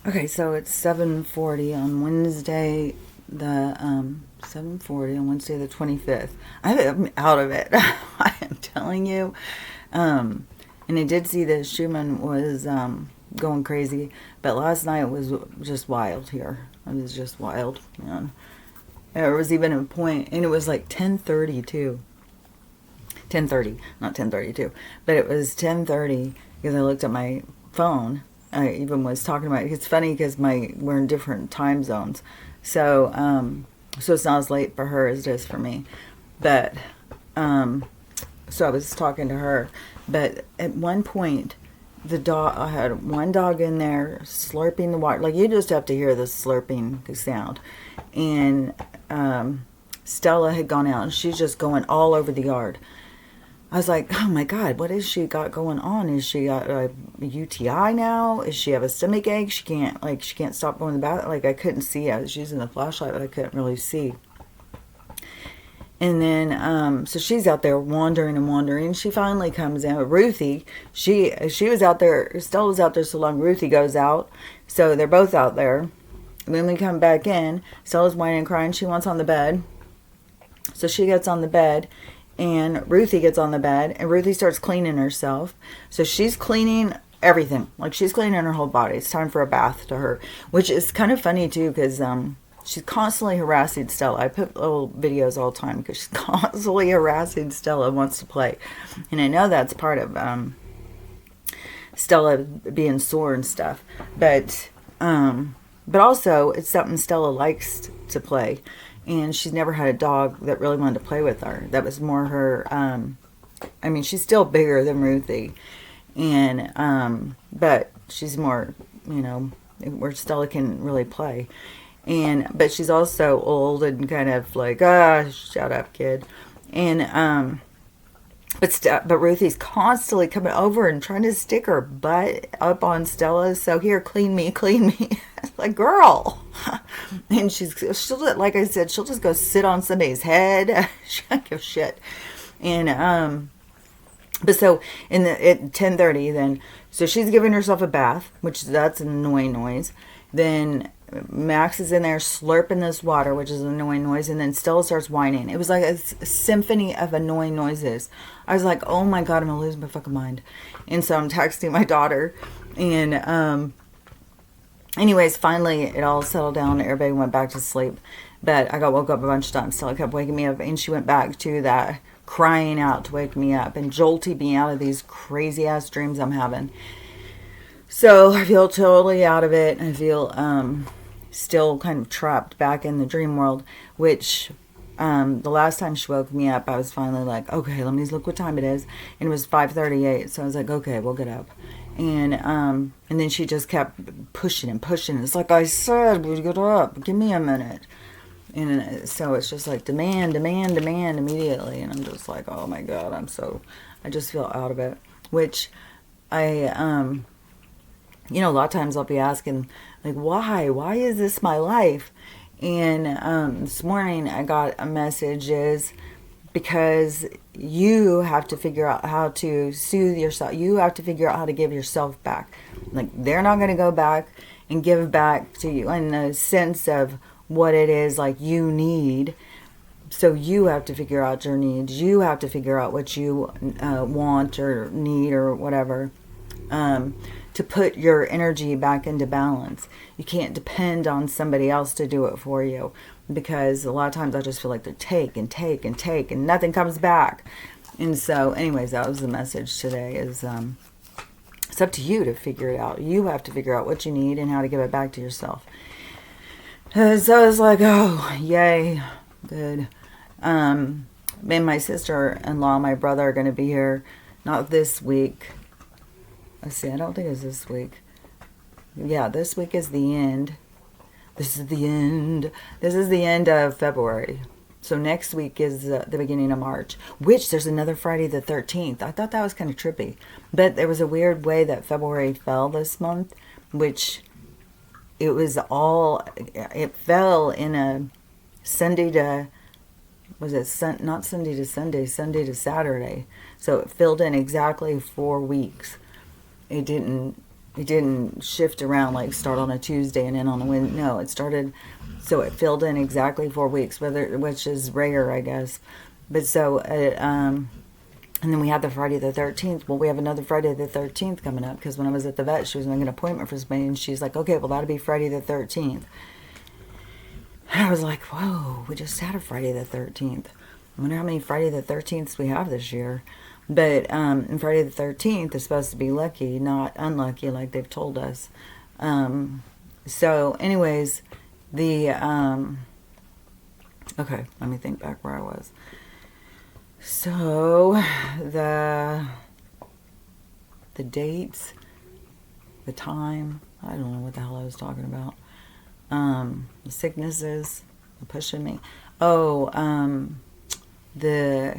Okay, so it's 7:40 on Wednesday, the 7:40 on Wednesday the 25th. I'm out of it. I am telling you. And I did see that Schumann was going crazy, but last night was just wild here. It was just wild, man. There was even a point, and it was like 10:30 too. 10:30, not 10:32, but it was 10:30 because I looked at my phone. I even was talking about it. It's funny because we're in different time zones, so so it's not as late for her as it is for me. But so I was talking to her, but at one point, the dog I had one dog in there slurping the water. Like you just have to hear the slurping sound, and Stella had gone out and she's just going all over the yard. I was like, oh my God, what has she got going on? Is she got a UTI now? Is she have a stomach ache? She can't stop going to the bathroom. Like I couldn't see. I was using the flashlight, but I couldn't really see. And then, so she's out there wandering and wandering. She finally comes in. Ruthie, she was out there. Stella was out there so long. Ruthie goes out, so they're both out there. And then we come back in. Stella's whining and crying. She wants on the bed, so she gets on the bed, and Ruthie gets on the bed, and Ruthie starts cleaning herself. So she's cleaning everything. Like she's cleaning her whole body. It's time for a bath to her, which is kind of funny too, because she's constantly harassing Stella. I put little videos all the time because she's constantly harassing Stella and wants to play. And I know that's part of Stella being sore and stuff. But also, it's something Stella likes to play. And she's never had a dog that really wanted to play with her. That was more her, I mean, she's still bigger than Ruthie. But she's more, where Stella can really play. But she's also old and kind of like, shut up, kid. And but Ruthie's constantly coming over and trying to stick her butt up on Stella. So here, clean me, clean me. It's like, girl. And she'll, like I said, she'll just go sit on somebody's head. She don't give a shit. And but so at 10:30 then, so she's giving herself a bath, which that's an annoying noise. Then Max is in there slurping this water, which is an annoying noise, and then Stella starts whining. It was like a symphony of annoying noises. I was like, oh my God, I'm gonna lose my fucking mind. And so I'm texting my daughter, and anyways, finally it all settled down. Everybody went back to sleep, but I got woke up a bunch of times. Stella kept waking me up, and she went back to that crying out to wake me up and jolting me out of these crazy ass dreams I'm having. So I feel totally out of it. I feel still kind of trapped back in the dream world, which the last time she woke me up, I was finally like, okay, let me look what time it is. And it was 5:38. So I was like, okay, we'll get up. And then she just kept pushing and pushing. It's like I said, we'll get up. Give me a minute. And so it's just like demand, demand, demand immediately. And I'm just like, oh my God, I just feel out of it. Which I, a lot of times I'll be asking, like, why? Why is this my life? And this morning I got a message is because you have to figure out how to soothe yourself. You have to figure out how to give yourself back. Like, they're not going to go back and give back to you in the sense of what it is like you need. So you have to figure out your needs. You have to figure out what you want or need or whatever. To put your energy back into balance. You can't depend on somebody else to do it for you, because a lot of times I just feel like they take and take and take and nothing comes back. And so anyways, that was the message today is it's up to you to figure it out. You have to figure out what you need and how to give it back to yourself. So I was like, oh, yay, good. And my sister-in-law, my brother are going to be here, not this week. Let's see, I don't think it's this week. Yeah, this week is the end. This is the end. This is the end of February. So next week is the beginning of March, which there's another Friday the 13th. I thought that was kind of trippy. But there was a weird way that February fell this month, which it fell in a Sunday to, not Sunday to Sunday, Sunday to Saturday. So it filled in exactly 4 weeks. It didn't it didn't shift around like start on a Tuesday and end on a Wednesday. No, it started, so it filled in exactly 4 weeks, which is rare, I guess. But so, and then we had the Friday the 13th. Well, we have another Friday the 13th coming up because when I was at the vet, she was making an appointment for somebody, and she's like, okay, well, that'll be Friday the 13th. And I was like, whoa, we just had a Friday the 13th. I wonder how many Friday the 13ths we have this year. But and Friday the 13th is supposed to be lucky, not unlucky like they've told us. So anyways, okay, let me think back where I was. So the dates, the time, I don't know what the hell I was talking about. The sicknesses, the pushing me. The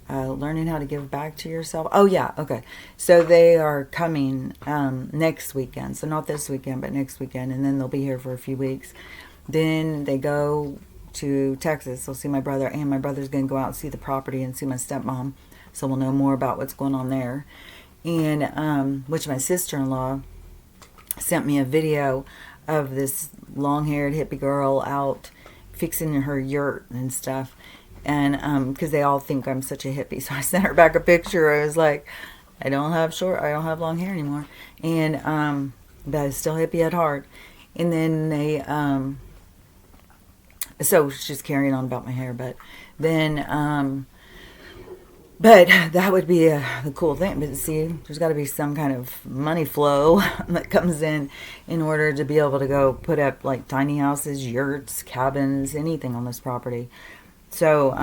learning how to give back to yourself. Oh yeah, okay. So they are coming next weekend. So not this weekend, but next weekend, and then they'll be here for a few weeks. Then they go to Texas. They'll see my brother, and my brother's going to go out and see the property and see my stepmom. So we'll know more about what's going on there. And which my sister-in-law sent me a video of this long-haired hippie girl out fixing her yurt and stuff. And because they all think I'm such a hippie, so I sent her back a picture. I was like, I don't have long hair anymore, and but I'm still hippie at heart. And then they so she's carrying on about my hair, but then but that would be the cool thing. But see, there's got to be some kind of money flow that comes in order to be able to go put up like tiny houses, yurts, cabins, anything on this property. So,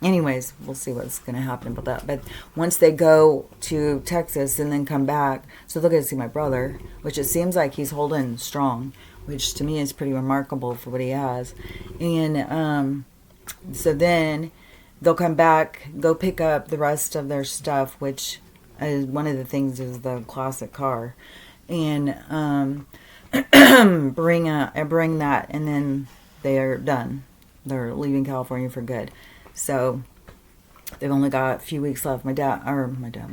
anyways, we'll see what's going to happen about that. But once they go to Texas and then come back, so they'll get to see my brother, which it seems like he's holding strong, which to me is pretty remarkable for what he has. And so then they'll come back, go pick up the rest of their stuff, which is one of the things is the classic car, and bring that, and then they are done. They're leaving California for good. So they've only got a few weeks left. My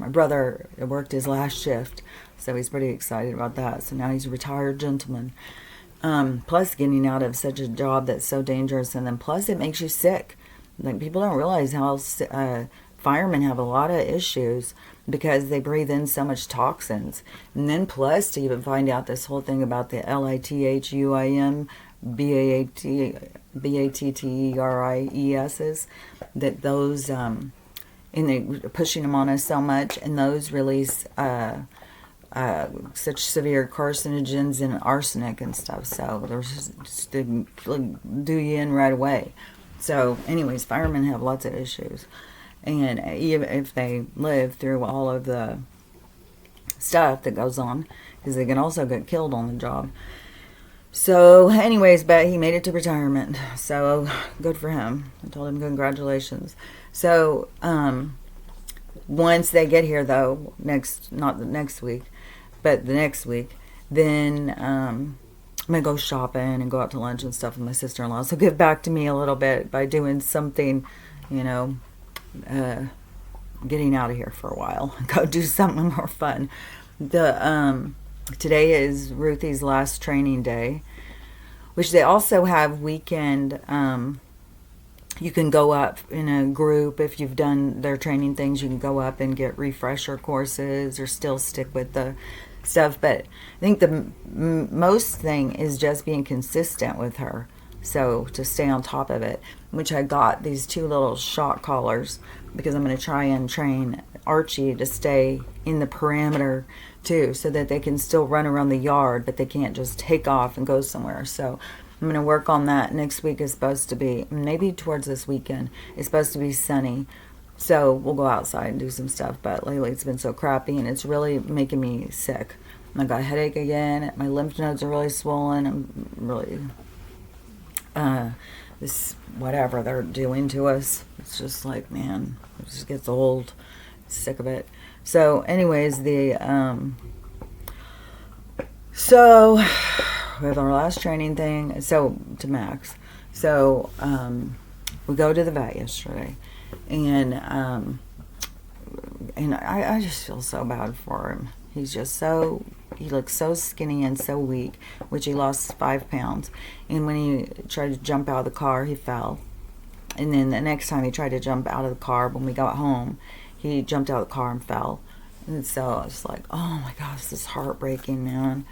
brother worked his last shift, so he's pretty excited about that. So now he's a retired gentleman. Plus getting out of such a job that's so dangerous, and then plus it makes you sick. Like, people don't realize how firemen have a lot of issues because they breathe in so much toxins. And then plus to even find out this whole thing about the lithium batteries, that those and they pushing them on us so much, and those release such severe carcinogens and arsenic and stuff. So there's just to do you in right away. So anyways, firemen have lots of issues, and even if they live through all of the stuff that goes on, because they can also get killed on the job. So anyways, but he made it to retirement, so good for him. I told him congratulations. So once they get here though, not the next week, but the next week, then I'm going to go shopping and go out to lunch and stuff with my sister-in-law. So give back to me a little bit by doing something, getting out of here for a while. Go do something more fun. Today is Ruthie's last training day, which they also have weekend. You can go up in a group if you've done their training things. You can go up and get refresher courses or still stick with the stuff. But I think the most thing is just being consistent with her. So to stay on top of it, which I got these 2 little shock collars because I'm going to try and train Archie to stay in the perimeter too, so that they can still run around the yard, but they can't just take off and go somewhere. So I'm going to work on that. Next week is supposed to be, maybe towards this weekend, it's supposed to be sunny. So we'll go outside and do some stuff, but lately it's been so crappy and it's really making me sick. I got a headache again. My lymph nodes are really swollen. I'm really, this, whatever they're doing to us, it's just like, man, it just gets old. Sick of it. So anyways, so we have our last training thing, so to Max. So we go to the vet yesterday, and I just feel so bad for him. He's just he looks so skinny and so weak, which he lost 5 pounds. And when he tried to jump out of the car, he fell. And then the next time he tried to jump out of the car, when we got home, he jumped out of the car and fell. And so I was like, oh my gosh, this is heartbreaking, man.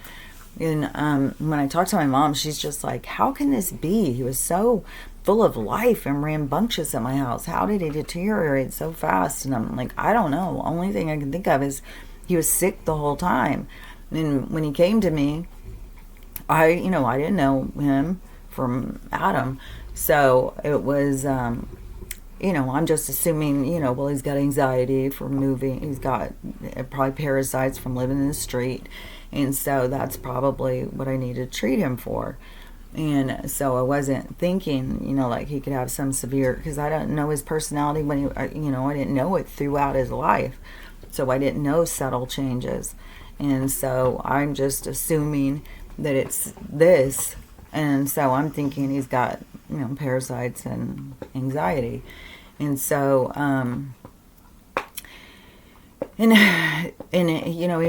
And when I talked to my mom, she's just like, how can this be? He was so full of life and rambunctious at my house. How did he deteriorate so fast? And I'm like, I don't know. Only thing I can think of is he was sick the whole time. And when he came to me, I didn't know him from Adam. So it was, I'm just assuming, well, he's got anxiety from moving. He's got probably parasites from living in the street. And so that's probably what I need to treat him for. And so I wasn't thinking, like he could have some severe, because I don't know his personality when I didn't know it throughout his life. So I didn't know subtle changes. And so I'm just assuming that it's this. And so I'm thinking he's got, parasites and anxiety. And so, he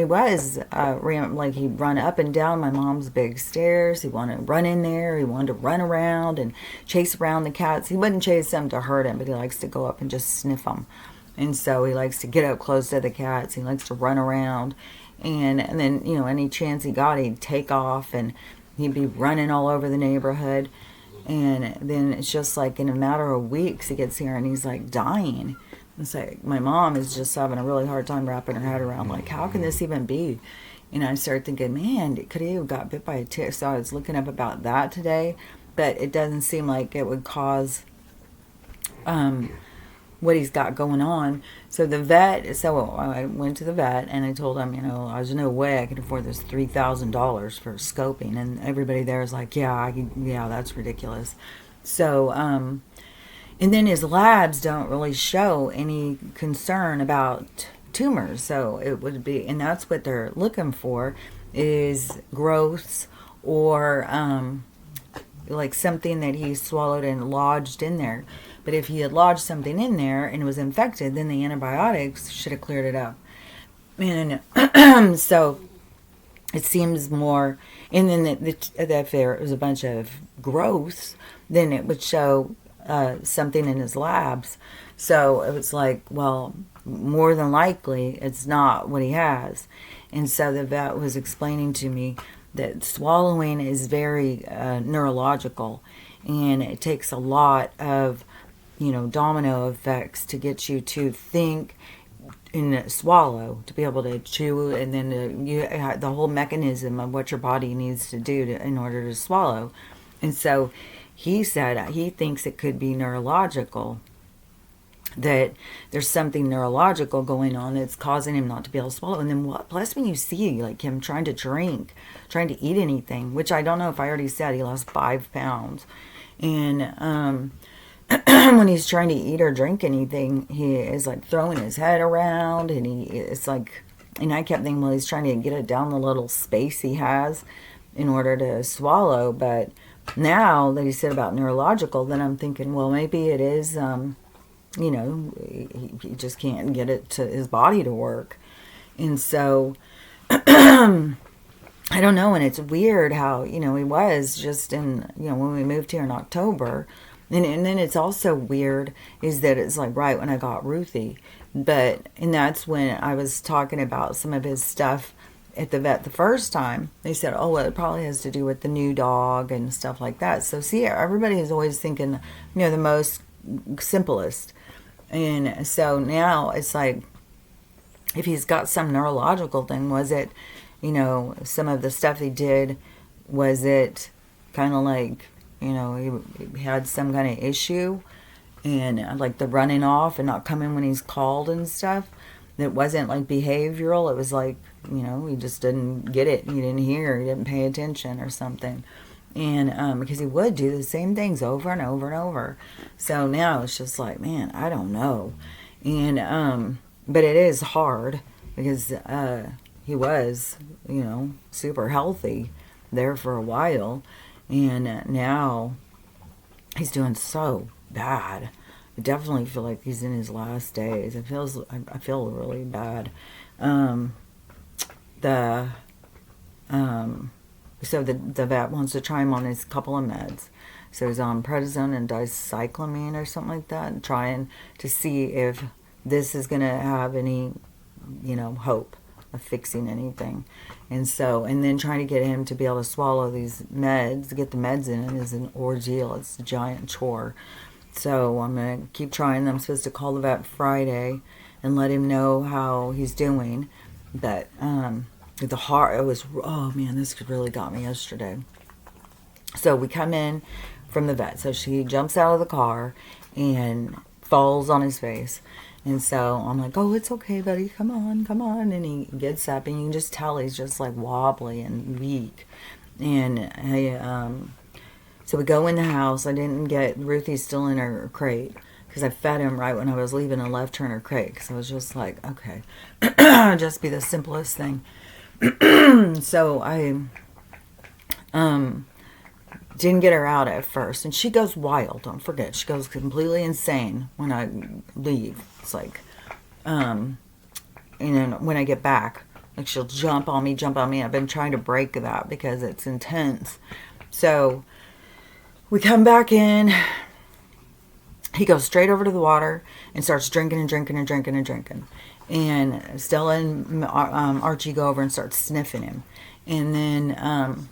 was, like he'd run up and down my mom's big stairs. He wanted to run in there. He wanted to run around and chase around the cats. He wouldn't chase them to hurt him, but he likes to go up and just sniff them. And so he likes to get up close to the cats. He likes to run around. And then, any chance he got, he'd take off and he'd be running all over the neighborhood. And then it's just like in a matter of weeks, he gets here and he's like dying. It's like my mom is just having a really hard time wrapping her head around, like, how can this even be? And I started thinking, man, could he have got bit by a tick? So I was looking up about that today, but it doesn't seem like it would cause what he's got going on. So I went to the vet and I told him, there's no way I could afford this $3,000 for scoping. And everybody there is like, yeah, that's ridiculous. So, and then his labs don't really show any concern about tumors. So it would be, and that's what they're looking for, is growths or like something that he swallowed and lodged in there. But if he had lodged something in there and it was infected, then the antibiotics should have cleared it up. And so it seems more, and then if there was a bunch of growths, then it would show something in his labs. So it was like, well, more than likely it's not what he has. And so the vet was explaining to me that swallowing is very neurological, and it takes a lot of domino effects to get you to think and swallow, to be able to chew, and then the whole mechanism of what your body needs to do in order to swallow. And so he said he thinks it could be neurological, that there's something neurological going on that's causing him not to be able to swallow. And then plus when you see like him trying to drink, trying to eat anything, which I don't know if I already said, he lost 5 pounds. And when he's trying to eat or drink anything, he is like throwing his head around, and it's like, and I kept thinking, well, he's trying to get it down the little space he has in order to swallow. But now that he said about neurological, then I'm thinking, well, maybe it is, he just can't get it to his body to work. And so, I don't know, and it's weird how, he was just in, when we moved here in October. And then it's also weird is that it's like right when I got Ruthie. And that's when I was talking about some of his stuff at the vet the first time. They said, oh, well, it probably has to do with the new dog and stuff like that. So see, everybody is always thinking, the most simplest. And so now it's like, if he's got some neurological thing, was it, some of the stuff he did, was it kind of like, he had some kind of issue, and like the running off and not coming when he's called and stuff. It wasn't like behavioral. It was like, he just didn't get it. He didn't hear. He didn't pay attention or something. And because he would do the same things over and over and over. So now it's just like, man, I don't know. And but it is hard because he was, super healthy there for a while. And now he's doing so bad. I definitely feel like he's in his last days. I feel really bad. the so the vet wants to try him on his couple of meds. So he's on prednisone and dicyclomine or something like that, and trying to see if this is going to have any, hope of fixing anything. And then trying to get him to be able to swallow these meds, get the meds in it, is an ordeal. It's a giant chore. So I'm going to keep trying. I'm supposed to call the vet Friday and let him know how he's doing. But the heart, oh man, this really got me yesterday. So we come in from the vet. So she jumps out of the car and falls on his face. And so I'm like, oh, it's okay, buddy. Come on, come on. And he gets up, and you can just tell he's just like wobbly and weak. And so we go in the house. I didn't get Ruthie's still in her crate because I fed him right when I was leaving and left her in her crate. Because I was just like, okay, just be the simplest thing. So I didn't get her out at first, and she goes wild. Don't forget, she goes completely insane when I leave. It's like, and then when I get back, like she'll jump on me. I've been trying to break that because it's intense. So we come back in. He goes straight over to the water and starts drinking. And Stella and Archie go over and start sniffing him. And then,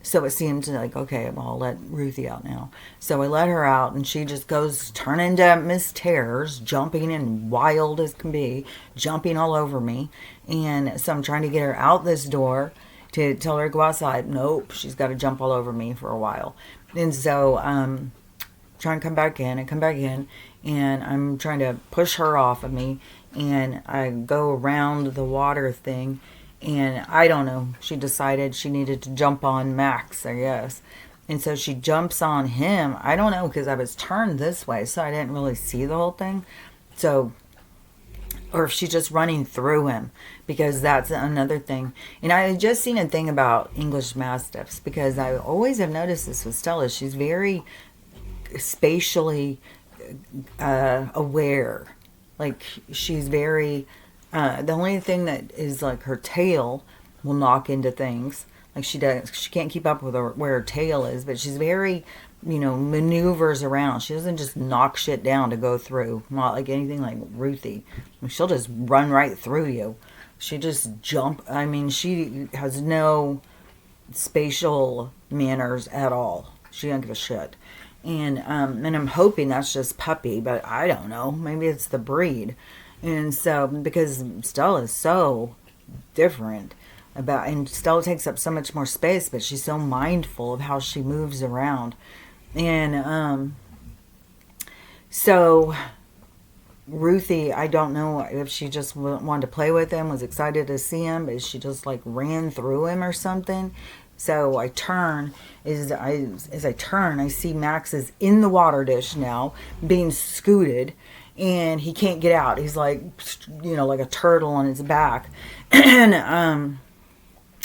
so it seemed like, okay, well, I'll let Ruthie out now. So I let her out, and she just goes turning into Miss Tears, jumping and wild as can be, jumping all over me. And so I'm trying to get her out this door to tell her to go outside. Nope, she's got to jump all over me for a while. And so trying to come back in, and I'm trying to push her off of me, and I go around the water thing, and I don't know, she decided she needed to jump on Max, I guess. And so she jumps on him. I don't know, because I was turned this way, so I didn't really see the whole thing. So, or if she's just running through him, because that's another thing. And I had just seen a thing about English Mastiffs, because I always have noticed this with Stella. She's very spatially aware. Like, she's very the only thing that is like her tail will knock into things. Like she can't keep up with where her tail is, but she's very, maneuvers around. She doesn't just knock shit down to go through. Not like anything like Ruthie. She'll just run right through you. She just she has no spatial manners at all. She don't give a shit. And I'm hoping that's just puppy, but I don't know. Maybe it's the breed. And so, because Stella is so different and Stella takes up so much more space, but she's so mindful of how she moves around. And so Ruthie, I don't know if she just wanted to play with him, was excited to see him, but she just like ran through him or something. So I turn, as I turn, I see Max is in the water dish now, being scooted, and he can't get out. He's like, like a turtle on his back. And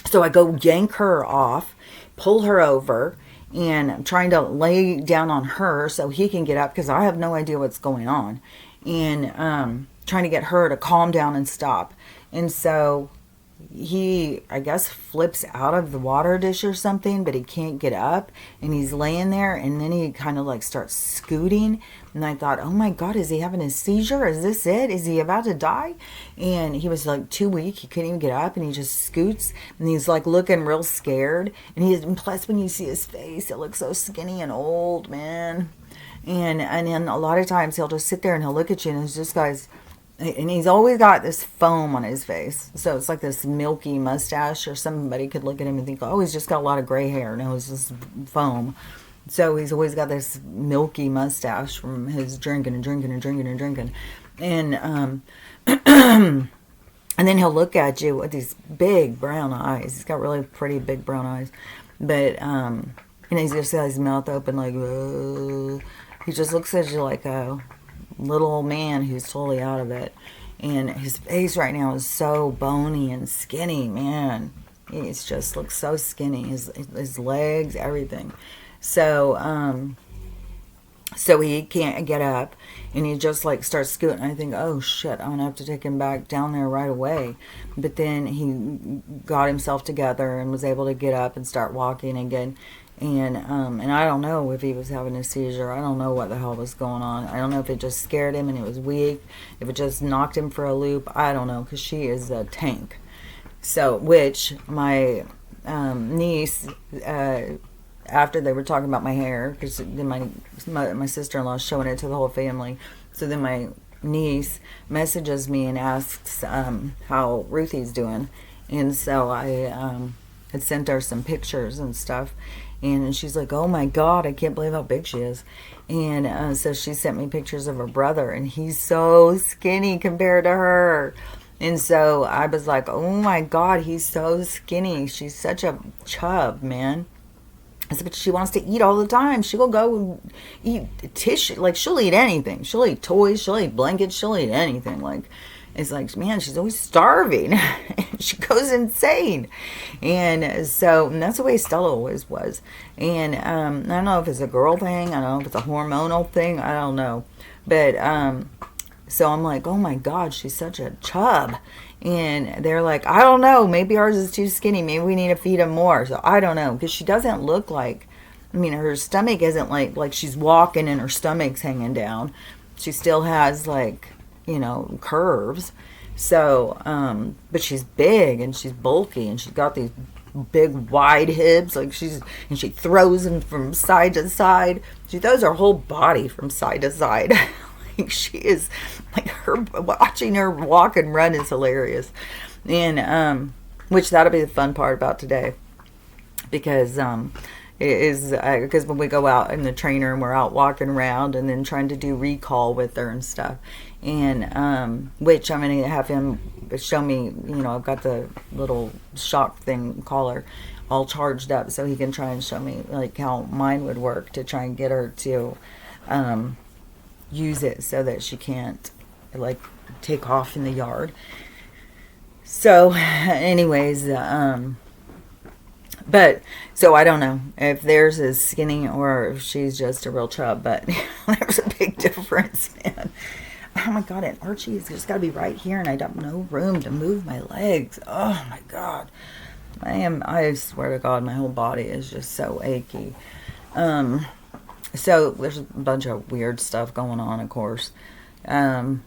so I go yank her off, pull her over, and I'm trying to lay down on her so he can get up, because I have no idea what's going on. And trying to get her to calm down and stop. And so he, I guess, flips out of the water dish or something, but he can't get up, and he's laying there, and then he kind of like starts scooting, and I thought, oh my God, is he having a seizure? Is this it? Is he about to die? And he was like too weak, he couldn't even get up, and he just scoots, and he's like looking real scared, and plus when you see his face, it looks so skinny and old, man. And then a lot of times he'll just sit there and he'll look at you, and it's just, guys, and he's always got this foam on his face. So it's like this milky mustache, or somebody could look at him and think, oh, he's just got a lot of gray hair. No, it's just foam. So he's always got this milky mustache from his drinking. And and then he'll look at you with these big brown eyes. He's got really pretty big brown eyes. But, and he's just got his mouth open like, he just looks at you like a little old man who's totally out of it. And his face right now is so bony and skinny, man. He just looks so skinny. His legs, everything. So So he can't get up, and he just like starts scooting. I think, oh shit, I'm gonna have to take him back down there right away. But then he got himself together and was able to get up and start walking again. And I don't know if he was having a seizure. I don't know what the hell was going on. I don't know if it just scared him and it was weak, if it just knocked him for a loop. I don't know, because she is a tank. So, which my niece, after they were talking about my hair, because then my sister-in-law is showing it to the whole family. So then my niece messages me and asks how Ruthie's doing. And so I had sent her some pictures and stuff. And she's like, oh my God, I can't believe how big she is. And so she sent me pictures of her brother, and he's so skinny compared to her. And so I was like, oh my God, he's so skinny. She's such a chub, man. But she wants to eat all the time. She'll go and eat tissue. Like, she'll eat anything. She'll eat toys. She'll eat blankets. She'll eat anything. Like, it's like, man, she's always starving. She goes insane. And so, and that's the way Stella always was. And I don't know if it's a girl thing. I don't know if it's a hormonal thing. I don't know. But so I'm like, oh my God, she's such a chub. And they're like, I don't know, maybe ours is too skinny. Maybe we need to feed him more. So I don't know, because she doesn't look like, I mean, her stomach isn't like she's walking and her stomach's hanging down. She still has like, you know, curves. So, but she's big and she's bulky and she's got these big wide hips. Like and she throws them from side to side. She throws her whole body from side to side. She is like, watching her walk and run is hilarious. And which that'll be the fun part about today, because it is because when we go out in the trainer and we're out walking around and then trying to do recall with her and stuff, and which I'm gonna have him show me, you know, I've got the little shock thing collar all charged up, so he can try and show me like how mine would work to try and get her to use it so that she can't like take off in the yard. So anyways, but so I don't know if theirs is skinny or if she's just a real chub, but there's a big difference, man. Oh my God, and Archie's just got to be right here, and I don't have no room to move my legs. Oh my God, I swear to God, my whole body is just so achy. So there's a bunch of weird stuff going on, of course. There's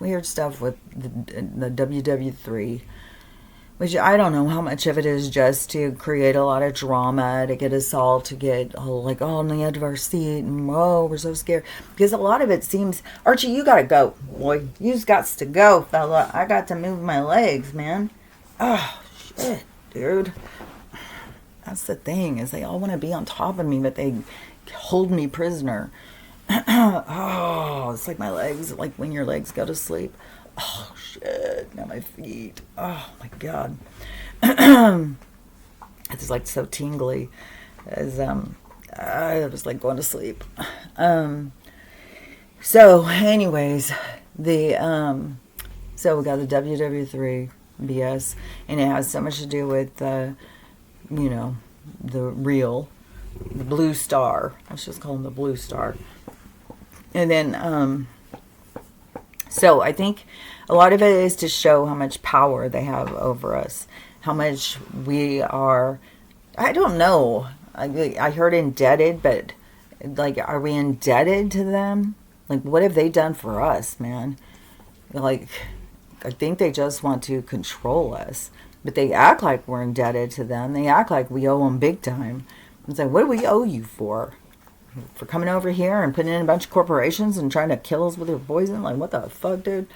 weird stuff with the WW3, which I don't know how much of it is just to create a lot of drama, to get us all to get like all on the edge of our seat, and oh, we're so scared. Because a lot of it seems, Archie, you gotta go, boy. You've got to go, fella. I got to move my legs, man. Oh, shit, dude. That's the thing, is they all want to be on top of me, but they hold me prisoner. Oh, it's like my legs, like when your legs go to sleep. Oh shit, now my feet. Oh my God. It's like so tingly as I was like going to sleep. So anyways, so we got the WW3 BS, and it has so much to do with you know, the Blue Star. Let's just call him the Blue Star. And then, so I think a lot of it is to show how much power they have over us, how much we are, I don't know, I heard indebted, but like, are we indebted to them? Like, what have they done for us, man? Like, I think they just want to control us, but they act like we're indebted to them. They act like we owe them big time. It's like, what do we owe you for? For coming over here and putting in a bunch of corporations and trying to kill us with your poison? Like, what the fuck, dude?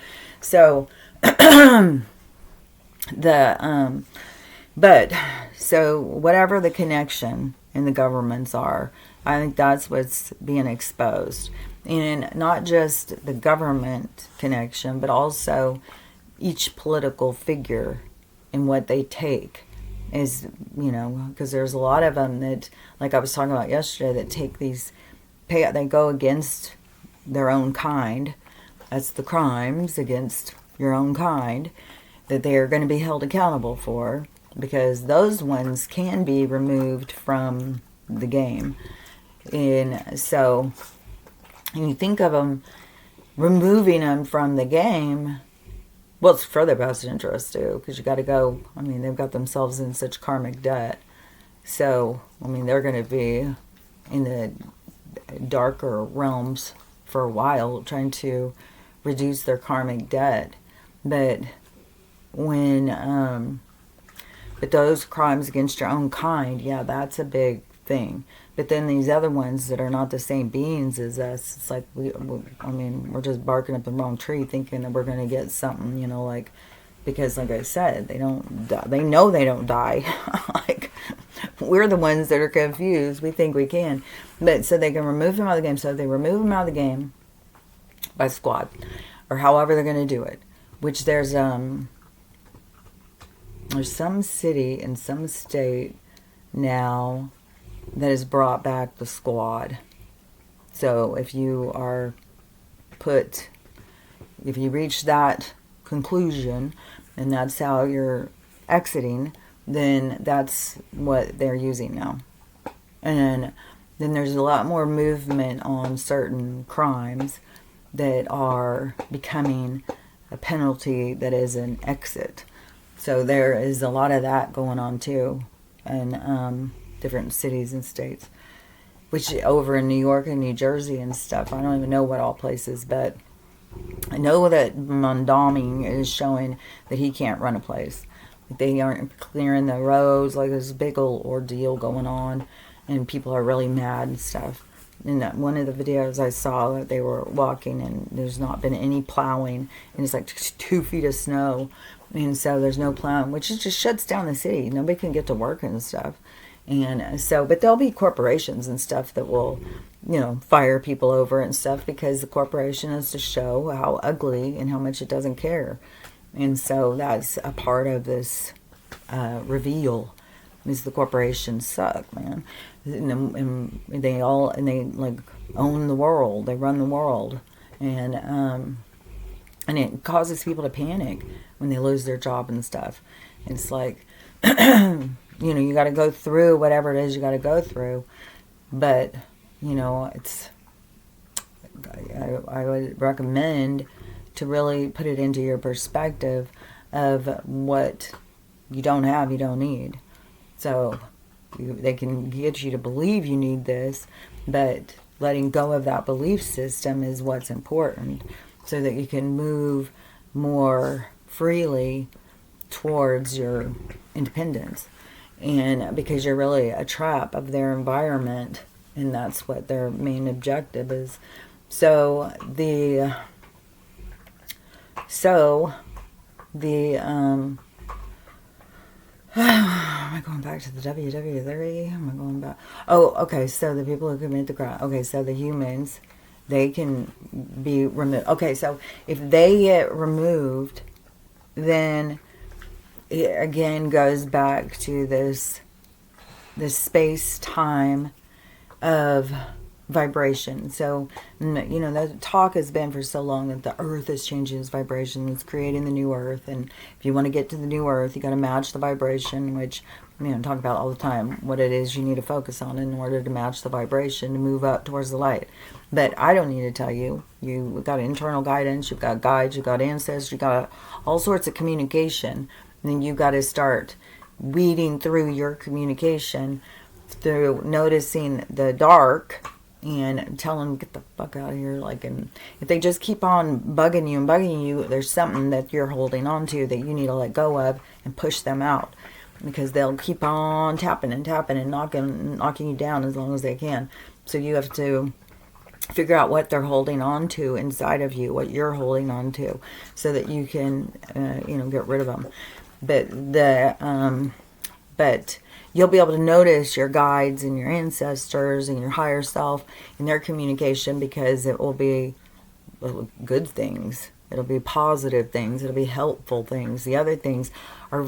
So, but, so whatever the connection in the governments are, I think that's what's being exposed. And not just the government connection, but also each political figure and what they take. Is, you know, because there's a lot of them that, like I was talking about yesterday, that take these, they go against their own kind. That's the crimes against your own kind that they are going to be held accountable for, because those ones can be removed from the game. And so, and you think of them removing them from the game, well, it's for their best interest too, because you got to go. I mean, they've got themselves in such karmic debt. So, I mean, they're going to be in the darker realms for a while, trying to reduce their karmic debt. But but those crimes against your own kind, yeah, that's a big thing. But then these other ones that are not the same beings as us, it's like we're just barking up the wrong tree, thinking that we're going to get something, like, because like I said, they don't die. They know they don't die. Like, we're the ones that are confused. We think we can, but so they can remove them out of the game. So if they remove them out of the game by squad, or however they're going to do it, which there's some city in some state now that has brought back the squad. So if you reach that conclusion and that's how you're exiting, then that's what they're using now. And then there's a lot more movement on certain crimes that are becoming a penalty that is an exit. So there is a lot of that going on too in different cities and states, which over in New York and New Jersey and stuff, I don't even know what all places, but I know that Mondami is showing that he can't run a place. They aren't clearing the roads, like there's a big old ordeal going on, and people are really mad and stuff. In one of the videos I saw, that they were walking and there's not been any plowing, and it's like 2 feet of snow, and so there's no plowing, which just shuts down the city. Nobody can get to work and stuff. And so, but there'll be corporations and stuff that will, fire people over and stuff, because the corporation is to show how ugly and how much it doesn't care. And so that's a part of this reveal, is the corporations suck, man. And they like own the world. They run the world. And it causes people to panic when they lose their job and stuff. And it's like, you got to go through whatever it is you got to go through. But, it's, I would recommend to really put it into your perspective of what you don't have, you don't need. So they can get you to believe you need this, but letting go of that belief system is what's important, so that you can move more freely towards your independence. And because you're really a trap of their environment, and that's what their main objective is. So the am I going back to the WW theory? Am I going back? Oh, okay. So the people who commit the crime. Okay, so the humans, they can be removed. Okay, so if they get removed, then it again goes back to this space-time of vibration. So, the talk has been for so long that the earth is changing its vibration. It's creating the new earth. And if you want to get to the new earth, you got to match the vibration, which, I talk about all the time, what it is you need to focus on in order to match the vibration to move up towards the light. But I don't need to tell you. You've got internal guidance, you've got guides, you've got ancestors, you've got all sorts of communication. And then you've got to start weeding through your communication through noticing the dark and tell them, get the fuck out of here. Like, and if they just keep on bugging you, there's something that you're holding on to that you need to let go of and push them out, because they'll keep on tapping and knocking you down as long as they can. So you have to figure out what they're holding on to inside of you, what you're holding on to, so that you can, get rid of them. But you'll be able to notice your guides and your ancestors and your higher self in their communication, because it will be good things. It'll be positive things. It'll be helpful things. The other things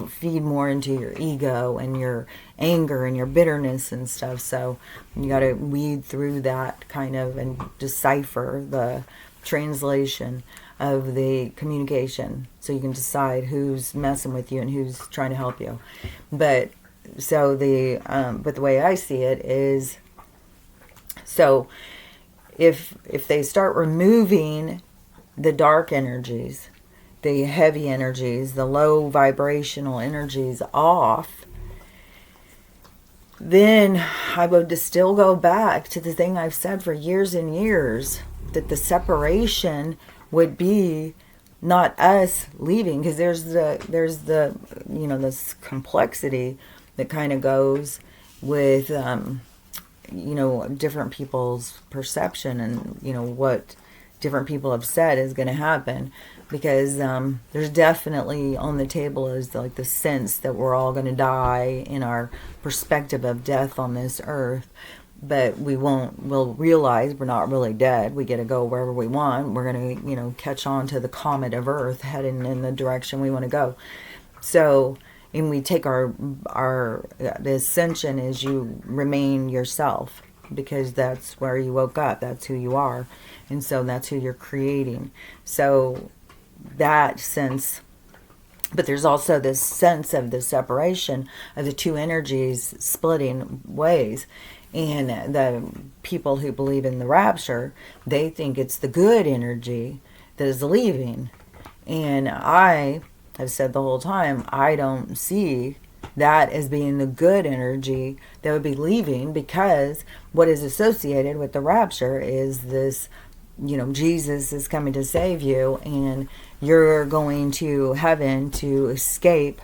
feed more into your ego and your anger and your bitterness and stuff. So you got to weed through that kind of and decipher the translation of the communication, so you can decide who's messing with you and who's trying to help you. But the way I see it is, So if they start removing the dark energies, the heavy energies, the low vibrational energies off, then I would still go back to the thing I've said for years and years, that the separation would be not us leaving, because there's the this complexity that kind of goes with different people's perception, and what different people have said is going to happen, because there's definitely on the table is like the sense that we're all going to die in our perspective of death on this earth, but we'll realize we're not really dead. We get to go wherever we want. We're going to catch on to the comet of earth heading in the direction we want to go. So, and we take the ascension is you remain yourself, because that's where you woke up, that's who you are, and so that's who you're creating. So that sense, but there's also this sense of the separation of the two energies splitting ways. And the people who believe in the rapture, they think it's the good energy that is leaving. And I have said the whole time, I don't see that as being the good energy that would be leaving, because what is associated with the rapture is this, Jesus is coming to save you, and you're going to heaven to escape.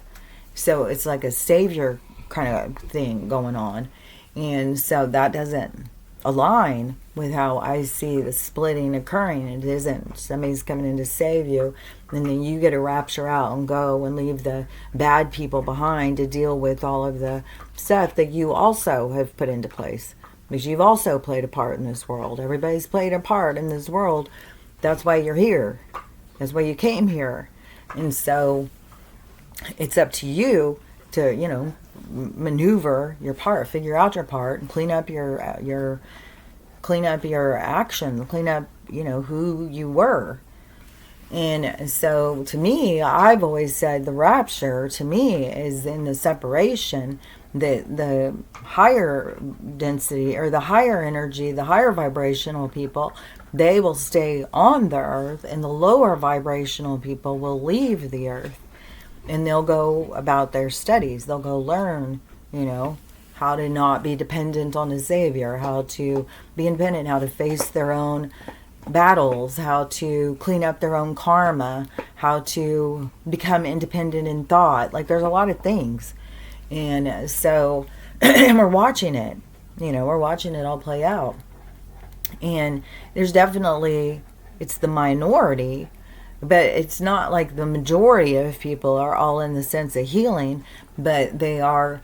So it's like a savior kind of thing going on. And so that doesn't align with how I see the splitting occurring. It isn't somebody's coming in to save you, and then you get to rapture out and go and leave the bad people behind to deal with all of the stuff that you also have put into place, because you've also played a part in this world. Everybody's played a part in this world. That's why you're here. That's why you came here. And so it's up to you to, maneuver your part, figure out your part, and clean up your action, clean up, who you were. And so to me, I've always said the rapture to me is in the separation, that the higher density or the higher energy, the higher vibrational people, they will stay on the earth, and the lower vibrational people will leave the earth. And they'll go about their studies. They'll go learn, how to not be dependent on a savior, how to be independent, how to face their own battles, how to clean up their own karma, how to become independent in thought. Like, there's a lot of things. And so, and we're watching it. We're watching it all play out. And there's definitely, it's the minority, but it's not like the majority of people are all in the sense of healing, but they are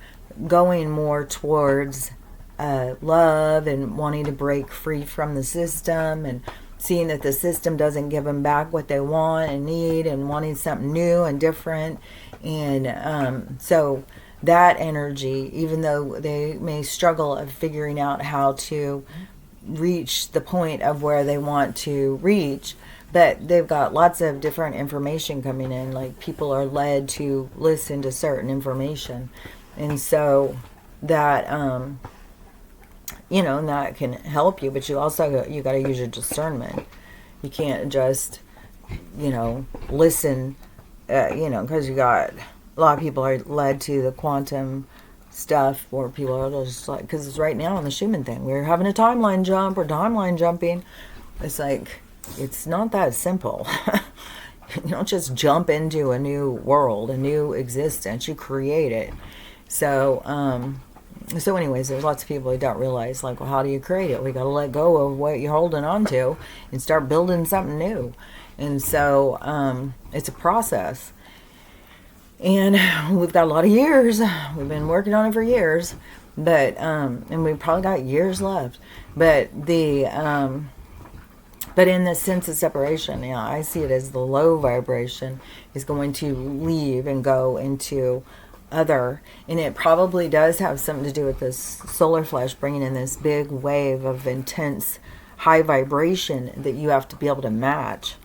going more towards love and wanting to break free from the system, and seeing that the system doesn't give them back what they want and need, and wanting something new and different. And so that energy, even though they may struggle of figuring out how to reach the point of where they want to reach, but they've got lots of different information coming in. Like, people are led to listen to certain information. And so that, and that can help you, but you also, you got to use your discernment. You can't just, listen, because you got, a lot of people are led to the quantum stuff, or people are just like, because it's right now on the Schumann thing, we're having a timeline jump, or timeline jumping. It's like, it's not that simple. You don't just jump into a new world, a new existence. You create it. So anyways, there's lots of people who don't realize, like, well, how do you create it? We got to let go of what you're holding on to and start building something new. And so it's a process. And we've got a lot of years. We've been working on it for years. But, and we've probably got years left. But but in the sense of separation, I see it as the low vibration is going to leave and go into other. And it probably does have something to do with this solar flash bringing in this big wave of intense high vibration that you have to be able to match.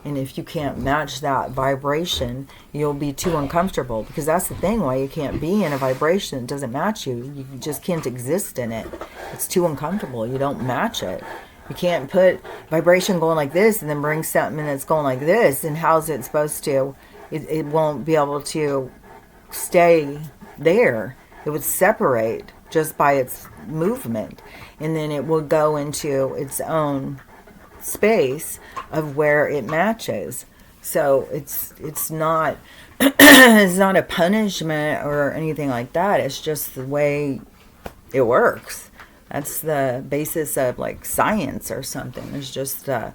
And if you can't match that vibration, you'll be too uncomfortable, because that's the thing why you can't be in a vibration that doesn't match you. You just can't exist in it. It's too uncomfortable. You don't match it. You can't put vibration going like this and then bring something that's going like this. And how's it supposed to? It won't be able to stay there. It would separate just by its movement. And then it will go into its own space of where it matches. So it's not it's not a punishment or anything like that. It's just the way it works. That's the basis of like science or something. It's just a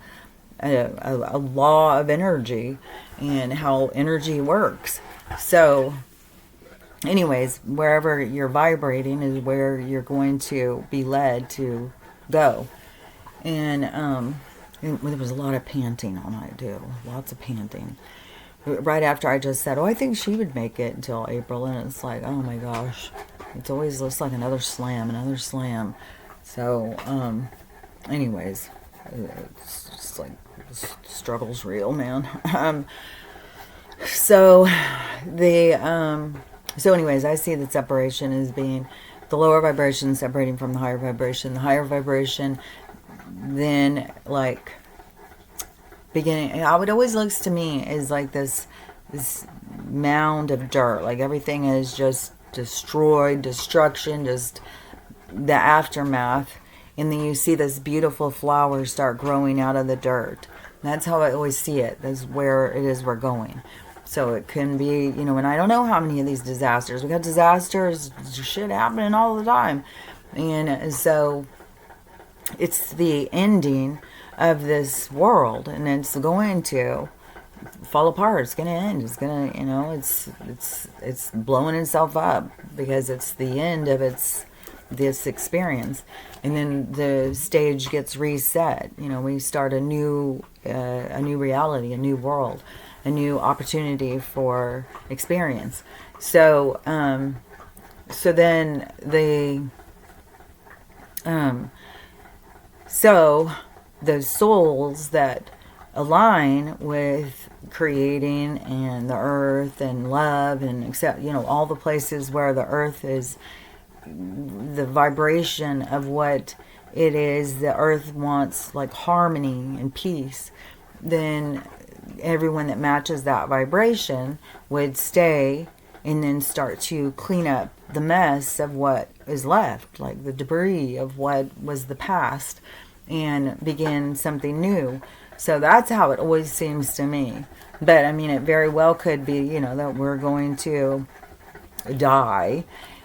law of energy and how energy works. So anyways, wherever you're vibrating is where you're going to be led to go. And there was a lot of panting all night too. Lots of panting. Right after I just said, oh, I think she would make it until April. And it's like, oh my gosh. It always looks like another slam. So, anyways, it's just like, the struggle's real, man. So anyways, I see that separation as being the lower vibration separating from the higher vibration. The higher vibration then, like, beginning, how it always looks to me is like this mound of dirt. Like everything is just destroyed, destruction, just the aftermath. And then you see this beautiful flower start growing out of the dirt. That's how I always see it. That's where it is we're going. So it can be, and I don't know how many of these disasters. We got disasters, shit happening all the time. And so it's the ending of this world, and it's going to fall apart. It's going to end. It's going to, it's blowing itself up because it's the end of this experience. And then the stage gets reset. We start a new reality, a new world, a new opportunity for experience. So the souls that align with creating and the earth and love and accept, all the places where the earth is the vibration of what it is, the earth wants, like harmony and peace, then everyone that matches that vibration would stay and then start to clean up the mess of what is left, like the debris of what was the past, and begin something new. So that's how it always seems to me. But I mean, it very well could be, that we're going to die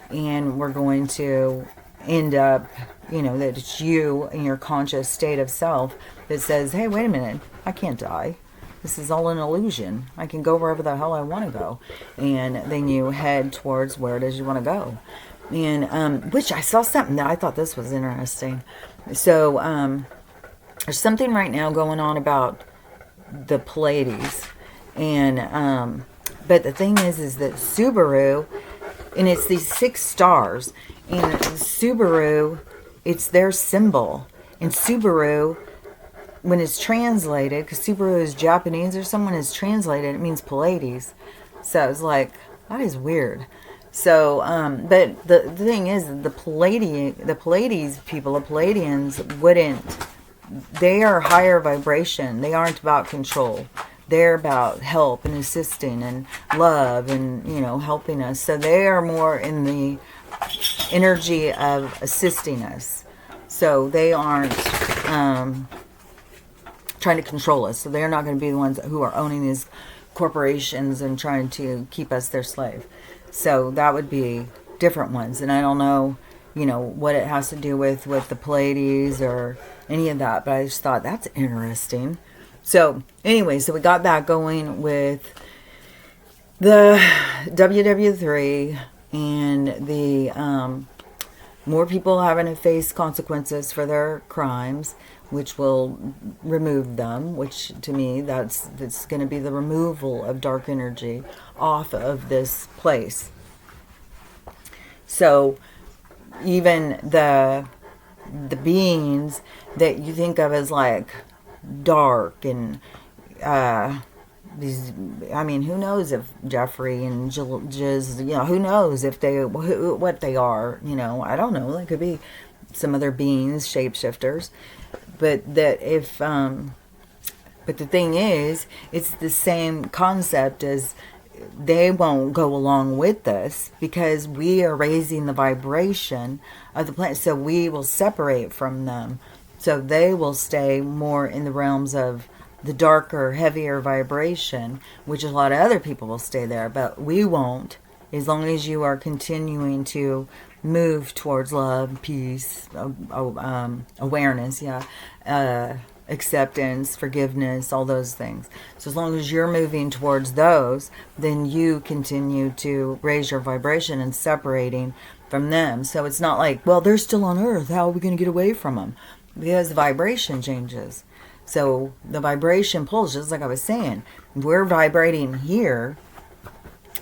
and we're going to end up, that it's you in your conscious state of self that says, hey, wait a minute, I can't die. This is all an illusion. I can go wherever the hell I want to go. And then you head towards where it is you want to go. And, which I saw something that I thought this was interesting. So, there's something right now going on about the Pleiades. And, but the thing is that Subaru, and it's these 6 stars, and Subaru, it's their symbol. And Subaru, when it's translated, because Subaru is Japanese or someone is translated, it means Pleiades. So it's like, that is weird. So, but the thing is, the Pleiades people, the Pleiadians wouldn't, they are higher vibration. They aren't about control. They're about help and assisting and love and, helping us. So they are more in the energy of assisting us. So they aren't trying to control us. So they're not going to be the ones who are owning these corporations and trying to keep us their slave. So that would be different ones. And I don't know, what it has to do with the Pleiades or any of that. But I just thought that's interesting. So anyway, so we got that going with the WW3 and the more people having to face consequences for their crimes, which will remove them, which to me that's going to be the removal of dark energy off of this place. So even the beings that you think of as like dark and these, I mean, who knows if Jeffrey and Jiz, who knows if what they are, I don't know. They could be some other beings, shapeshifters. But that if, but the thing is, it's the same concept as they won't go along with us because we are raising the vibration of the planet. So we will separate from them. So they will stay more in the realms of the darker, heavier vibration, which a lot of other people will stay there, but we won't, as long as you are continuing to move towards love, peace, awareness, acceptance, forgiveness, all those things. So as long as you're moving towards those, then you continue to raise your vibration and separating from them. So it's not like, well, they're still on Earth, how are we going to get away from them? Because the vibration changes. So the vibration pulls, just like I was saying. We're vibrating here,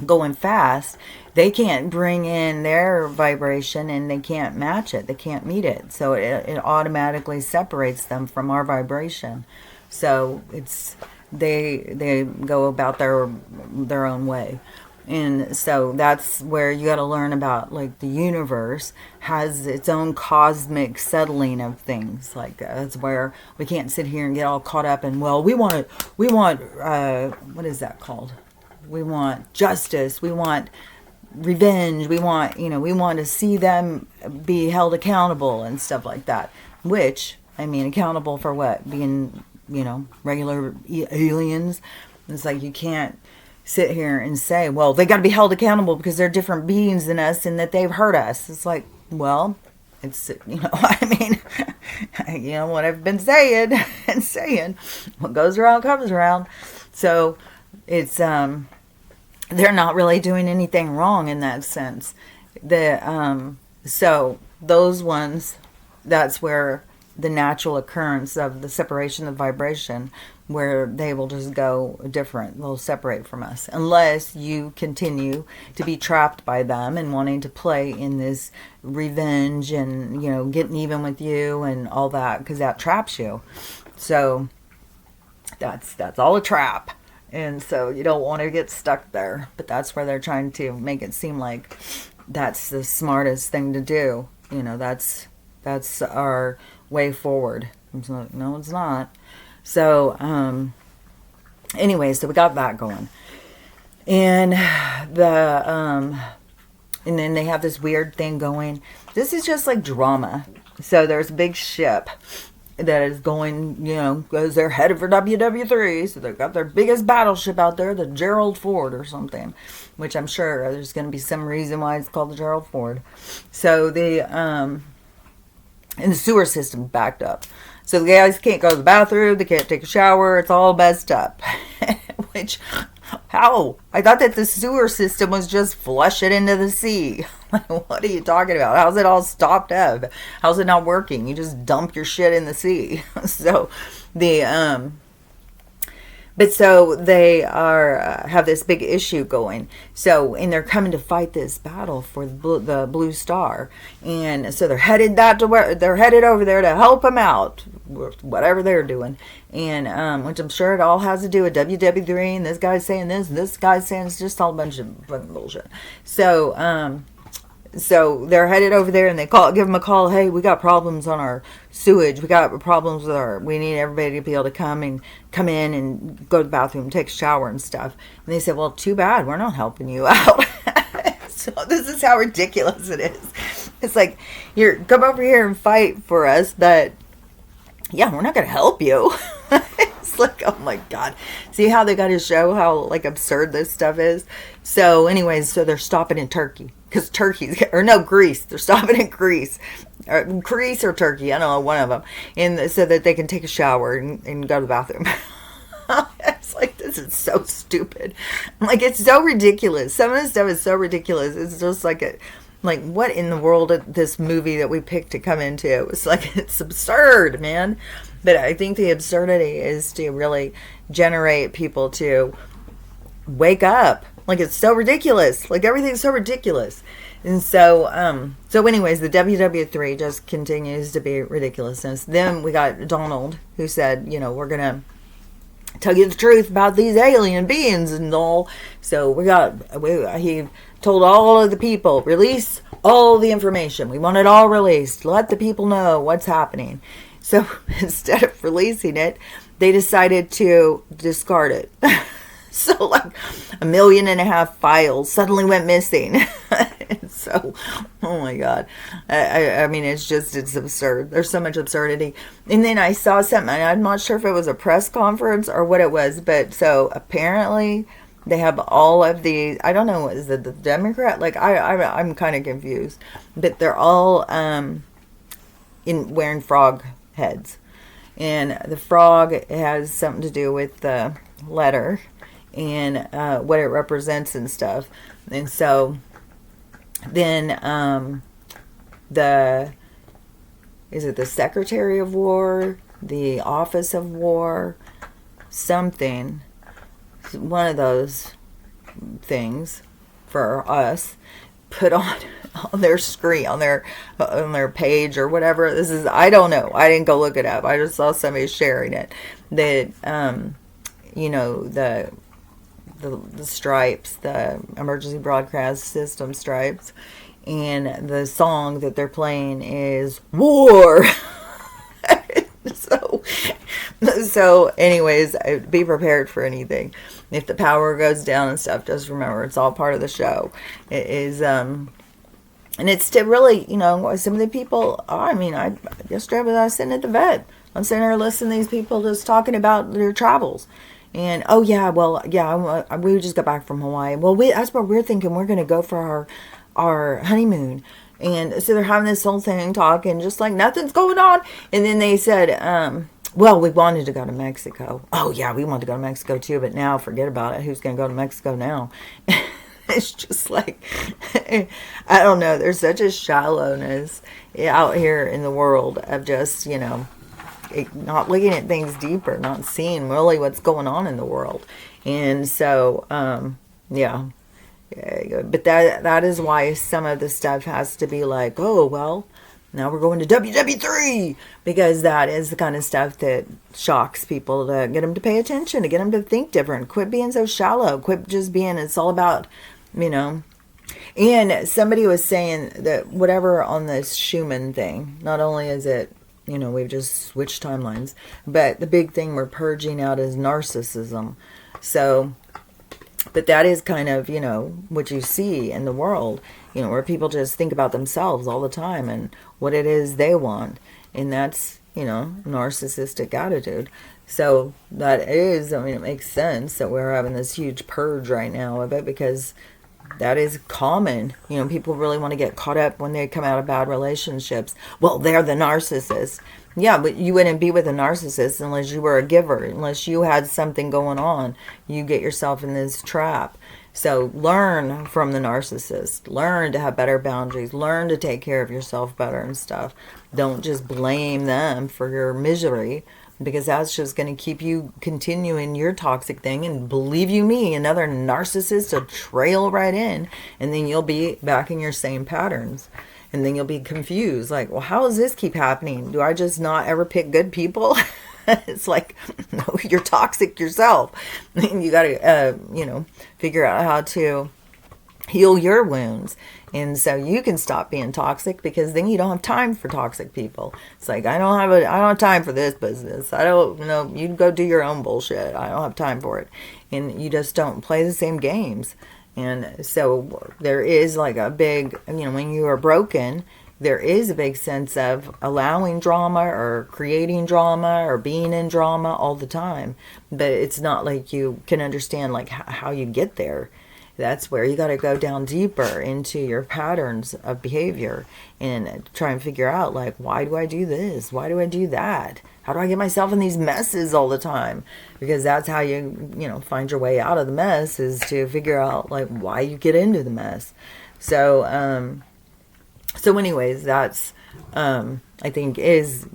going fast. They can't bring in their vibration and they can't match it. They can't meet it. So it automatically separates them from our vibration. So it's they go about their own way. And so that's where you got to learn about, like, the universe has its own cosmic settling of things. Like, that's where we can't sit here and get all caught up in, well, we want, what is that called? We want justice. We want revenge. We want, we want to see them be held accountable and stuff like that. Which, I mean, accountable for what? Being, regular aliens. It's like you can't sit here and say, well, they got to be held accountable because they're different beings than us and that they've hurt us. It's like, well, it's, I mean, what I've been saying and saying, what goes around comes around. So it's, they're not really doing anything wrong in that sense. So those ones, that's where the natural occurrence of the separation of vibration, where they will just go different. They'll separate from us unless you continue to be trapped by them and wanting to play in this revenge and, getting even with you and all that, because that traps you. So that's all a trap. And so you don't want to get stuck there. But that's where they're trying to make it seem like that's the smartest thing to do. That's our way forward. No, it's not. So, anyway, so we got that going. And and then they have this weird thing going. This is just like drama. So there's a big ship that is going, because they're headed for WW3. So they've got their biggest battleship out there, the Gerald Ford or something, which I'm sure there's going to be some reason why it's called the Gerald Ford. So and the sewer system backed up. So the guys can't go to the bathroom, they can't take a shower, it's all messed up. Which, how? I thought that the sewer system was just flush it into the sea. What are you talking about? How's it all stopped up? How's it not working? You just dump your shit in the sea. So but so they are have this big issue going. So, and they're coming to fight this battle for the Blue Star, and so they're headed over there to help them out, whatever they're doing, and which I'm sure it all has to do with WW3. And this guy's saying this guy's saying it's just all a bunch of fucking bullshit. So they're headed over there and they give them a call. Hey, we got problems on our sewage. We got problems with we need everybody to be able to come in and go to the bathroom, take a shower and stuff. And they said, well, too bad. We're not helping you out. So this is how ridiculous it is. It's like, come over here and fight for us, but yeah, we're not going to help you. It's like, oh my God. See how they got to show how absurd this stuff is? So anyways, so they're stopping in Turkey. Because Greece. They're stopping in Greece. Greece or Turkey. I don't know, one of them. And so that they can take a shower and go to the bathroom. It's like, this is so stupid. It's so ridiculous. Some of this stuff is so ridiculous. It's just what in the world this movie that we picked to come into? It's absurd, man. But I think the absurdity is to really generate people to wake up. It's so ridiculous. Everything's so ridiculous. And so anyways, the WW3 just continues to be ridiculousness. Then we got Donald, who said, we're going to tell you the truth about these alien beings and all. So he told all of the people, release all the information. We want it all released. Let the people know what's happening. So instead of releasing it, they decided to discard it. So like 1.5 million files suddenly went missing. So, oh my God. I mean, it's absurd. There's so much absurdity. And then I saw something, I'm not sure if it was a press conference or what it was, but so apparently they have all of the, I don't know, is it the Democrat? Like, I'm kind of confused. But they're all wearing frog heads. And the frog has something to do with the letter and what it represents and stuff. And so then is it the Secretary of War, the Office of War, something, one of those things for us, put on their screen, on their page or whatever. This is, I don't know. I didn't go look it up. I just saw somebody sharing it. That the stripes, the emergency broadcast system stripes, and the song that they're playing is War. So anyways, be prepared for anything. If the power goes down and stuff, just remember it's all part of the show. It is, and it's to really, some of the people, yesterday I was sitting at the vet. I'm sitting there listening to these people just talking about their travels. And, we just got back from Hawaii. Well, that's what we're thinking. We're going to go for our honeymoon. And so they're having this whole thing, talking just like nothing's going on. And then they said, we wanted to go to Mexico. Oh, yeah, we wanted to go to Mexico too. But now forget about it. Who's going to go to Mexico now? It's just like, I don't know. There's such a shallowness out here in the world of just, not looking at things deeper, not seeing really what's going on in the world. And so, but that is why some of the stuff has to be like, oh, well, now we're going to WW3, because that is the kind of stuff that shocks people, to get them to pay attention, to get them to think different. Quit being so shallow. Quit just being, it's all about, And somebody was saying that whatever on this Schumann thing, not only is it, we've just switched timelines, but the big thing we're purging out is narcissism. So, but that is kind of, what you see in the world, where people just think about themselves all the time and what it is they want. And that's, narcissistic attitude. So that is, it makes sense that we're having this huge purge right now of it, because that is common. People really want to get caught up when they come out of bad relationships. Well, they're the narcissist. Yeah, but you wouldn't be with a narcissist unless you were a giver, unless you had something going on. You get yourself in this trap. So learn from the narcissist. Learn to have better boundaries. Learn to take care of yourself better and stuff. Don't just blame them for your misery, because that's just going to keep you continuing your toxic thing. And believe you me, another narcissist will trail right in, and then you'll be back in your same patterns. And then you'll be confused, like, well, how does this keep happening? Do I just not ever pick good people? It's like, no, you're toxic yourself. You got to, figure out how to heal your wounds. And so you can stop being toxic, because then you don't have time for toxic people. It's like, I don't have time for this business. I don't know. You go do your own bullshit. I don't have time for it. And you just don't play the same games. And so there is like a big, when you are broken, there is a big sense of allowing drama or creating drama or being in drama all the time. But it's not like you can understand like how you get there. That's where you got to go down deeper into your patterns of behavior and try and figure out, like, why do I do this? Why do I do that? How do I get myself in these messes all the time? Because that's how you find your way out of the mess, is to figure out, like, why you get into the mess. So anyways, that's, I think is,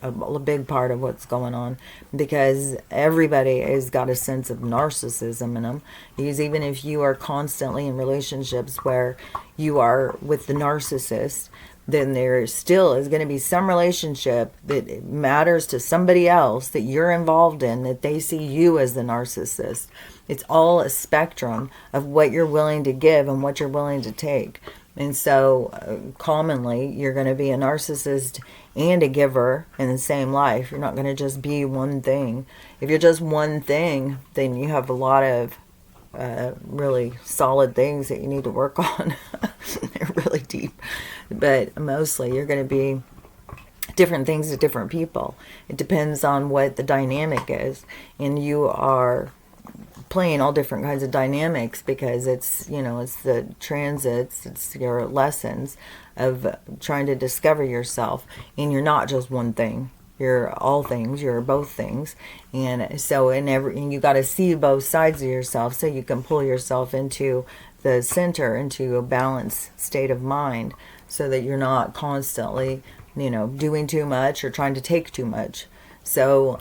a big part of what's going on, because everybody has got a sense of narcissism in them. Because even if you are constantly in relationships where you are with the narcissist, then there still is going to be some relationship that matters to somebody else that you're involved in, that they see you as the narcissist. It's all a spectrum of what you're willing to give and what you're willing to take. And so commonly you're going to be a narcissist and a giver in the same life. You're not going to just be one thing. If you're just one thing, then you have a lot of really solid things that you need to work on. They're really deep. But mostly you're going to be different things to different people. It depends on what the dynamic is. And you are playing all different kinds of dynamics because it's, it's the transits, it's your lessons of trying to discover yourself. And you're not just one thing. You're all things. You're both things. And so and you got to see both sides of yourself so you can pull yourself into the center, into a balanced state of mind, so that you're not constantly, doing too much or trying to take too much. So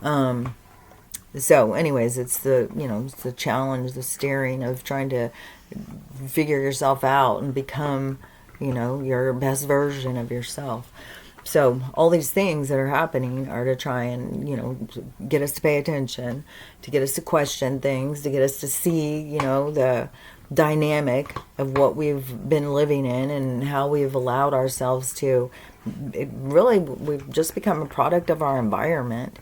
anyways, it's it's the challenge, the steering of trying to figure yourself out and become, your best version of yourself. So all these things that are happening are to try and, get us to pay attention, to get us to question things, to get us to see, the dynamic of what we've been living in and how we've allowed ourselves to, we've just become a product of our environment.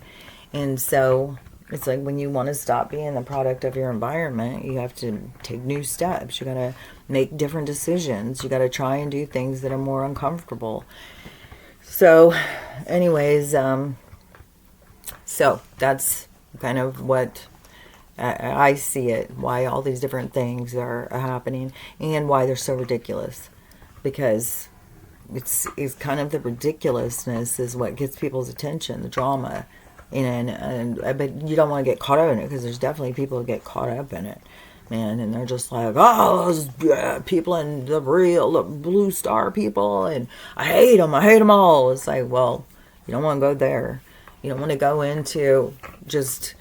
And so it's like when you want to stop being the product of your environment, you have to take new steps. You got to make different decisions. You got to try and do things that are more uncomfortable. So anyways, so that's kind of what I see it, why all these different things are happening and why they're so ridiculous. Because it's kind of the ridiculousness is what gets people's attention, the drama. But you don't want to get caught up in it, because there's definitely people who get caught up in it, man, and they're just like, oh, those people and the blue star people, and I hate them all. It's like, well, you don't want to go there. You don't want to go into just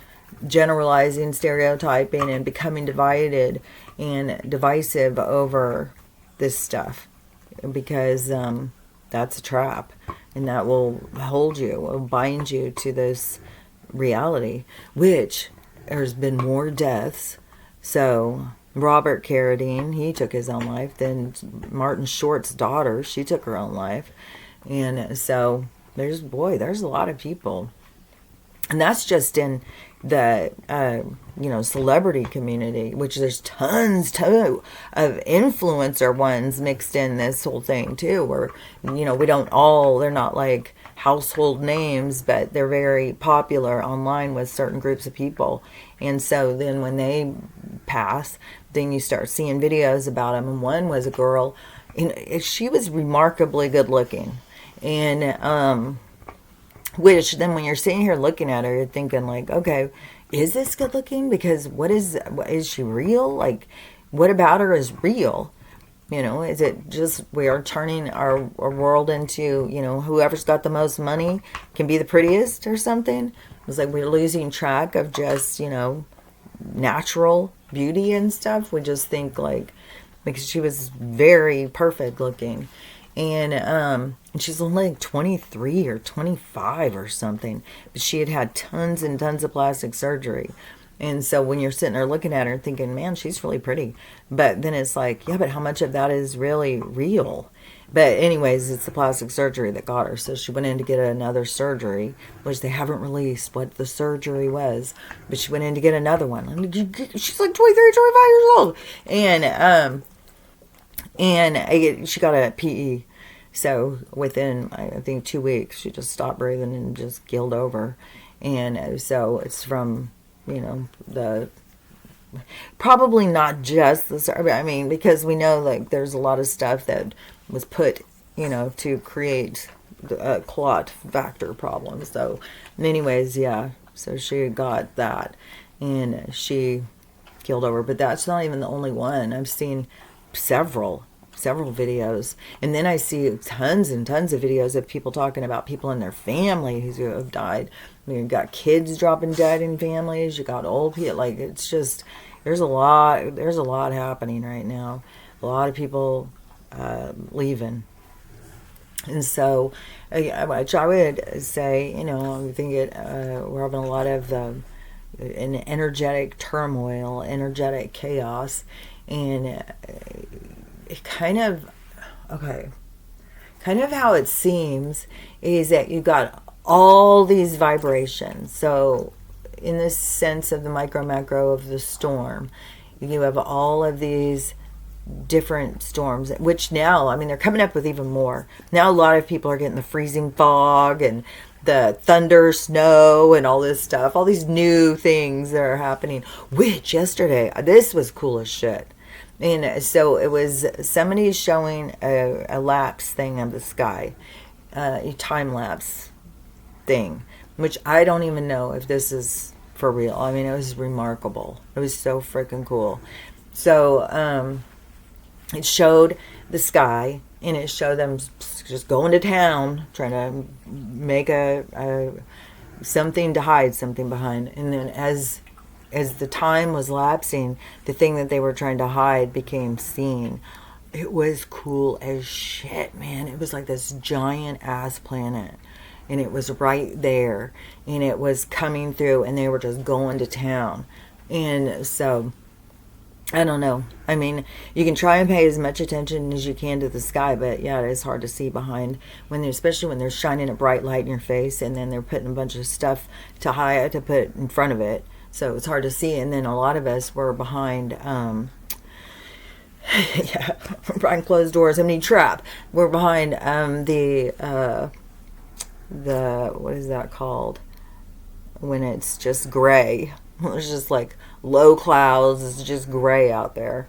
generalizing, stereotyping, and becoming divided and divisive over this stuff, because that's a trap. And that will hold you, will bind you to this reality, which there's been more deaths. So Robert Carradine, he took his own life. Then Martin Short's daughter, she took her own life. And so there's a lot of people. And that's just in the, celebrity community, which there's tons too of influencer ones mixed in this whole thing too, where, they're not like household names, but they're very popular online with certain groups of people. And so then when they pass, then you start seeing videos about them. And one was a girl, and she was remarkably good looking. And, which then when you're sitting here looking at her, you're thinking like, okay, is this good looking? Because is she real? Like, what about her is real? Is it just we are turning our world into, whoever's got the most money can be the prettiest or something? It's like we're losing track of just, natural beauty and stuff. We just think like, because she was very perfect looking. And she's only like 23 or 25 or something. But she had tons and tons of plastic surgery. And so when you're sitting there looking at her thinking, man, she's really pretty. But then it's like, yeah, but how much of that is really real? But anyways, it's the plastic surgery that got her. So she went in to get another surgery, which they haven't released what the surgery was. But she went in to get another one. She's like 23, 25 years old. And she got a PE. So within, I think, 2 weeks, she just stopped breathing and just keeled over. And so it's from, the probably not just the surgery. I mean, because we know like there's a lot of stuff that was put, to create clot factor problems. So anyways, yeah. So she got that and she keeled over. But that's not even the only one. I've seen several videos, and then I see tons and tons of videos of people talking about people in their families who have died. I mean, you've got kids dropping dead in families, you got old people, like it's just there's a lot happening right now. A lot of people leaving, And so, which I would say, I think we're having a lot of an energetic turmoil, energetic chaos, and it kind of how it seems is that you got all these vibrations. So, in this sense of the micro macro of the storm, you have all of these different storms, which now, I mean, they're coming up with even more. Now a lot of people are getting the freezing fog and the thunder, snow, and all this stuff, all these new things that are happening, which yesterday, this was cool as shit. And so it was somebody showing a lapse thing of the sky, a time lapse thing, which I don't even know if this is for real. I mean, it was remarkable. It was so freaking cool. So, it showed the sky, and it showed them just going to town, trying to make something to hide something behind. And then as the time was lapsing, the thing that they were trying to hide became seen. It was cool as shit, man. It was like this giant ass planet, and it was right there, and it was coming through, and they were just going to town. And so, I don't know. I mean, you can try and pay as much attention as you can to the sky, but yeah, it is hard to see behind especially when they're shining a bright light in your face, and then they're putting a bunch of stuff to hide to put in front of it. So it's hard to see. And then a lot of us were behind, behind closed doors. I mean, trap. We're behind the what is that called? When it's just gray. It's just like low clouds. It's just gray out there.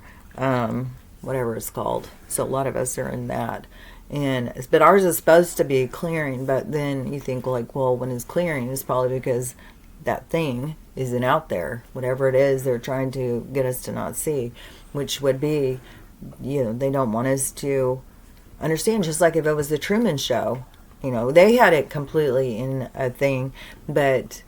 Whatever it's called. So a lot of us are in that. But ours is supposed to be clearing. But then you think like, well, when it's clearing, it's probably because that thing isn't out there. Whatever it is, they're trying to get us to not see, which would be, they don't want us to understand. Just like if it was the Truman Show, they had it completely in a thing, but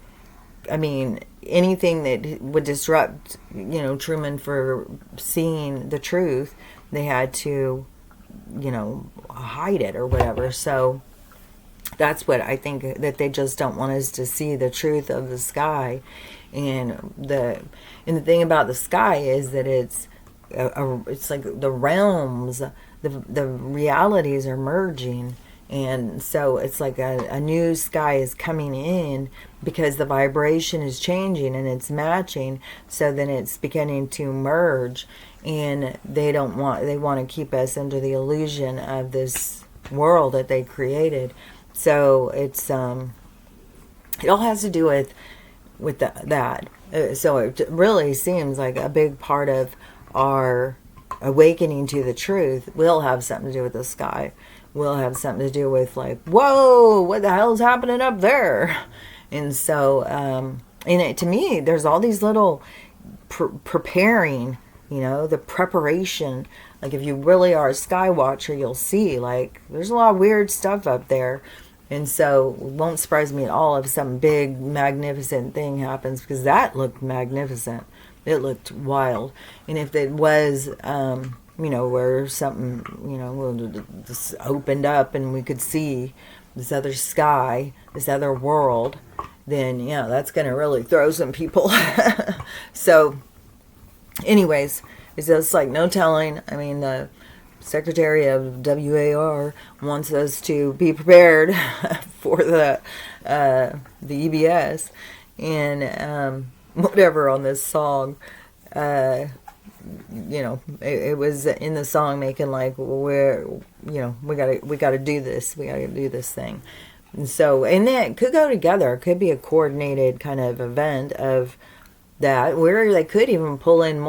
I mean, anything that would disrupt, Truman for seeing the truth, they had to, hide it or whatever. So that's what I think, that they just don't want us to see the truth of the sky. And the thing about the sky is that it's like the realms, the realities are merging. And so it's like a new sky is coming in because the vibration is changing and it's matching. So then it's beginning to merge, and they want to keep us under the illusion of this world that they created. So it's it all has to do with that. So it really seems like a big part of our awakening to the truth will have something to do with the sky. Will have something to do with like, whoa, what the hell's happening up there? And so, to me, there's all these little preparing, the preparation. Like if you really are a sky watcher, you'll see like there's a lot of weird stuff up there. And so it won't surprise me at all if some big magnificent thing happens, because that looked magnificent. It looked wild. And if it was, where something, just opened up and we could see this other sky, this other world, then, yeah, that's going to really throw some people. So, anyways, it's just like no telling. I mean, the Secretary of WAR wants us to be prepared for the EBS and whatever on this song. It was in the song making like, well, we gotta do this. We gotta do this thing. And so, and that could go together. It could be a coordinated kind of event of that, where they could even pull in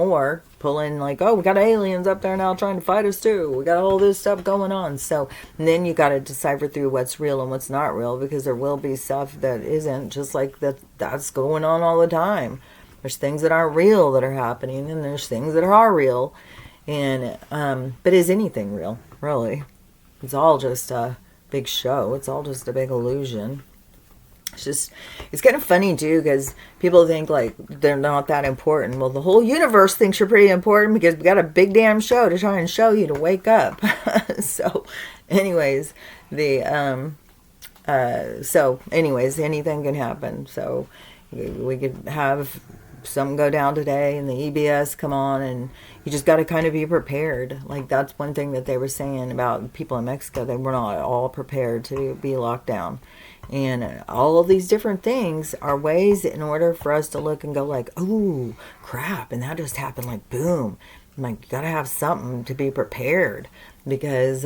like, oh, we got aliens up there now trying to fight us too. We got all this stuff going on. So and then you got to decipher through what's real and what's not real, because there will be stuff that isn't, just like that's going on all the time. There's things that aren't real that are happening, and there's things that are real. And but is anything real, really? It's all just a big show. It's all just a big illusion. It's kind of funny too, because people think like they're not that important. Well, the whole universe thinks you're pretty important, because we got a big damn show to try and show you to wake up. So anyways, anything can happen. So we could have something go down today and the EBS come on, and you just got to kind of be prepared. Like, that's one thing that they were saying about people in Mexico. They were not all prepared to be locked down. And all of these different things are ways in order for us to look and go like, oh, crap, and that just happened, like, boom. Like, you got to have something to be prepared, because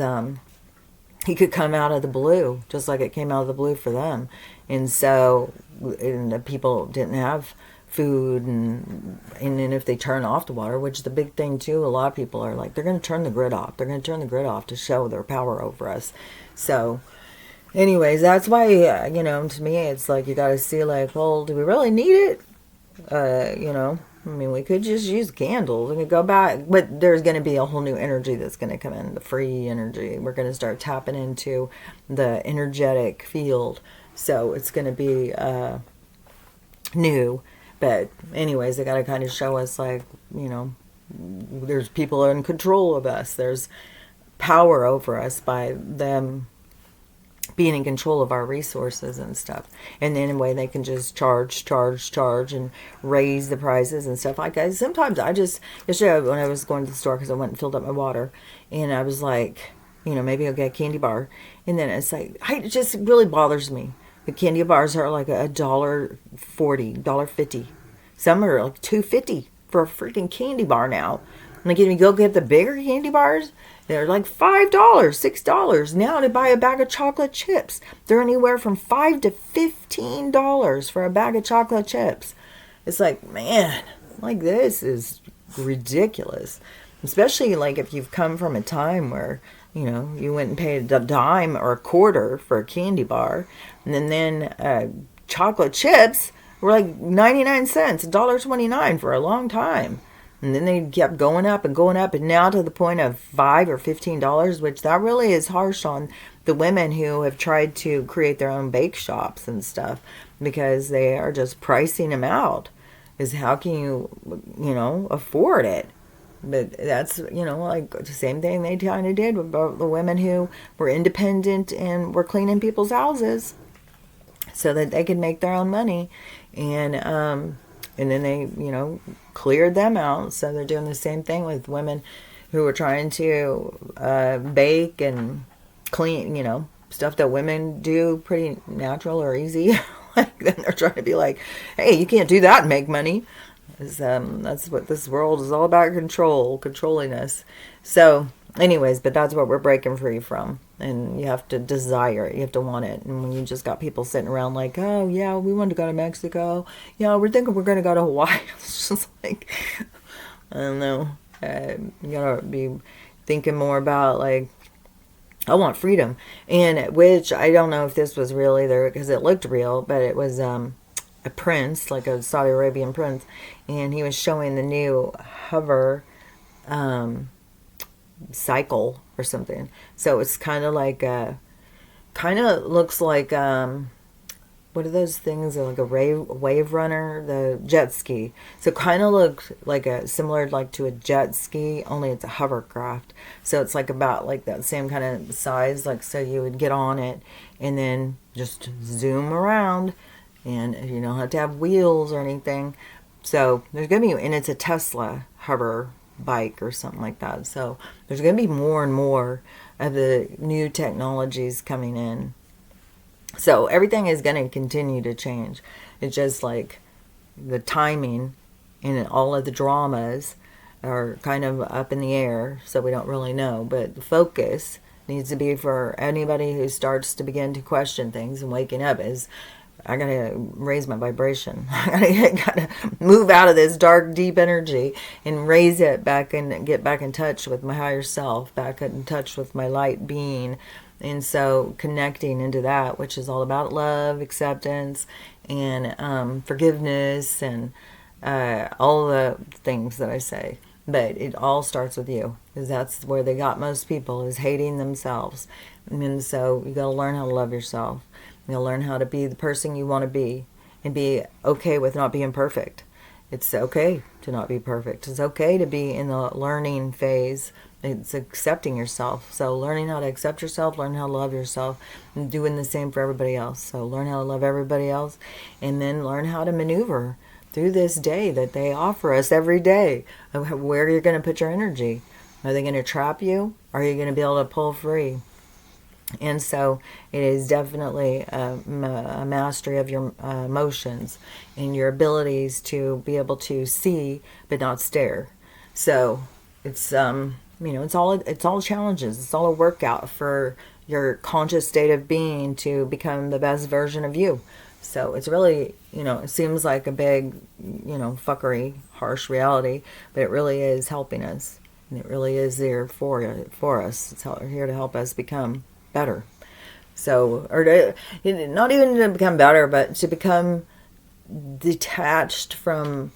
he could come out of the blue, just like it came out of the blue for them. And so, and the people didn't have food, and then if they turn off the water, which is the big thing too, a lot of people are like, they're going to turn the grid off. They're going to turn the grid off to show their power over us. So anyways, that's why, to me, it's like, you got to see like, well, do we really need it? I mean, we could just use candles and go back, but there's going to be a whole new energy that's going to come in, the free energy. We're going to start tapping into the energetic field. So it's going to be new. But anyways, they got to kind of show us like, there's people in control of us. There's power over us by them being in control of our resources and stuff. And then in a way they can just charge and raise the prices and stuff. Like, sometimes yesterday when I was going to the store, because I went and filled up my water, and I was like, maybe I'll get a candy bar. And then it's like, it just really bothers me. The candy bars are like $1.40, $1.50. Some are like $2.50 for a freaking candy bar now. Like, if you go get the bigger candy bars, they're like $5, $6 now to buy a bag of chocolate chips. They're anywhere from $5 to $15 for a bag of chocolate chips. It's like, man, like, this is ridiculous. Especially like if you've come from a time where, you went and paid a dime or a quarter for a candy bar, and then chocolate chips were like 99 cents, $1.29 for a long time. And then they kept going up, and now to the point of $5 or $15, which that really is harsh on the women who have tried to create their own bake shops and stuff, because they are just pricing them out. Is how can you, afford it? But that's, like the same thing they kind of did with the women who were independent and were cleaning people's houses so that they could make their own money. And then they, cleared them out. So they're doing the same thing with women who are trying to bake and clean, stuff that women do pretty natural or easy. Like, then they're trying to be like, hey, you can't do that and make money. That's what this world is all about, controlling us. So anyways, but that's what we're breaking free from. And you have to desire it. You have to want it. And when you just got people sitting around like, oh, yeah, we want to go to Mexico. Yeah, we're thinking we're going to go to Hawaii. It's just like, I don't know. You got to be thinking more about, like, I want freedom. And which I don't know if this was real either, because it looked real, but it was a prince, like a Saudi Arabian prince. And he was showing the new hover cycle or something. So it's kind of like looks like what are those things, like a wave runner, the jet ski. So kind of looks like similar like to a jet ski, only it's a hovercraft. So it's like about like that same kind of size, like, so you would get on it and then just zoom around, and you don't have to have wheels or anything. So there's gonna be, and it's a Tesla hover bike or something like that. So there's going to be more and more of the new technologies coming in. So everything is going to continue to change. It's just like the timing and all of the dramas are kind of up in the air, so we don't really know. But the focus needs to be for anybody who starts to begin to question things and waking up is, I gotta raise my vibration. I gotta move out of this dark, deep energy and raise it back and get back in touch with my higher self, back in touch with my light being. And so connecting into that, which is all about love, acceptance, and forgiveness, and all the things that I say. But it all starts with you, because that's where they got most people, is hating themselves. And so you gotta learn how to love yourself. You'll learn how to be the person you want to be, and be okay with not being perfect. It's okay to not be perfect. It's okay to be in the learning phase It's accepting yourself. So learning how to accept yourself, learn how to love yourself, and doing the same for everybody else. So learn how to love everybody else, and then learn how to maneuver through this day that they offer us every day. Where you're going to put your energy. Are they going to trap you? Or are you going to be able to pull free? And so it is definitely a mastery of your emotions and your abilities to be able to see but not stare. So it's it's all challenges. It's all a workout for your conscious state of being to become the best version of you. So it's really, it seems like a big, fuckery, harsh reality, but it really is helping us. And it really is there for us. It's here to help us become better. So, not even to become better, but to become detached from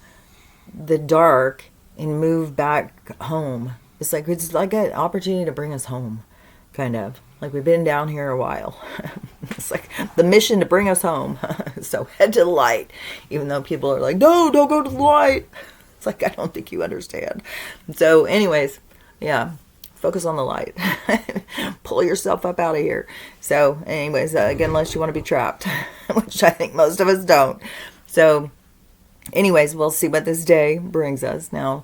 the dark and move back home. It's like an opportunity to bring us home, kind of. Like we've been down here a while. It's like the mission to bring us home. So head to the light, even though people are like, no, don't go to the light. It's like, I don't think you understand. So anyways, yeah, focus on the light. Pull yourself up out of here. So anyways, again, unless you want to be trapped, which I think most of us don't. So anyways, we'll see what this day brings us. Now,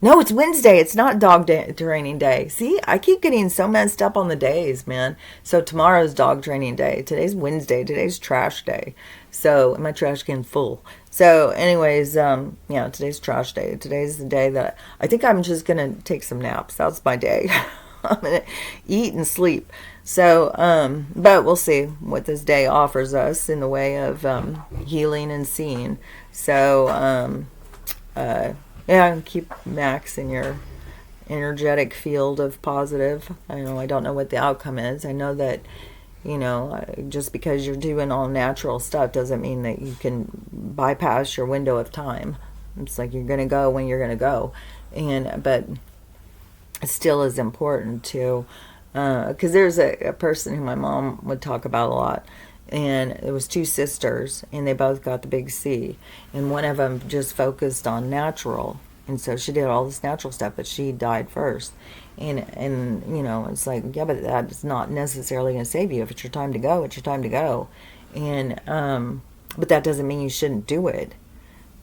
no, it's Wednesday. It's not dog training day. See, I keep getting so messed up on the days, man. So tomorrow's dog training day. Today's Wednesday. Today's trash day. So my trash can full. So anyways, today's trash day. Today's the day that I think I'm just going to take some naps. That's my day. I'm going to eat and sleep. So, but we'll see what this day offers us in the way of healing and seeing. So, keep Max in your energetic field of positive. I don't know what the outcome is. I know that, just because you're doing all natural stuff doesn't mean that you can bypass your window of time. It's like you're going to go when you're going to go. But it still is important to, because there's a person who my mom would talk about a lot. And it was two sisters, and they both got the big C. And one of them just focused on natural. And so she did all this natural stuff, but she died first. And it's like, yeah, but that's not necessarily going to save you. If it's your time to go, it's your time to go. And, but that doesn't mean you shouldn't do it.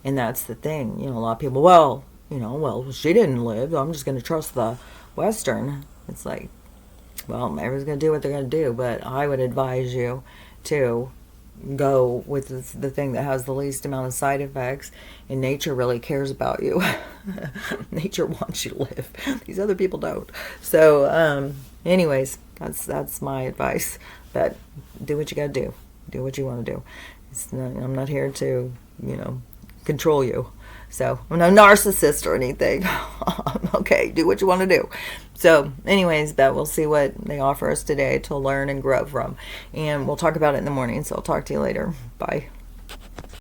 And that's the thing. A lot of people, well, she didn't live. I'm just going to trust the Western. It's like, well, everyone's going to do what they're going to do. But I would advise you to go with the thing that has the least amount of side effects, and nature really cares about you. Nature wants you to live. These other people don't. So anyways, that's my advice. But do what you gotta do what you want to do. I'm not here to control you. So I'm no narcissist or anything. Okay, do what you want to do. So anyways, but we'll see what they offer us today to learn and grow from. And we'll talk about it in the morning. So I'll talk to you later. Bye.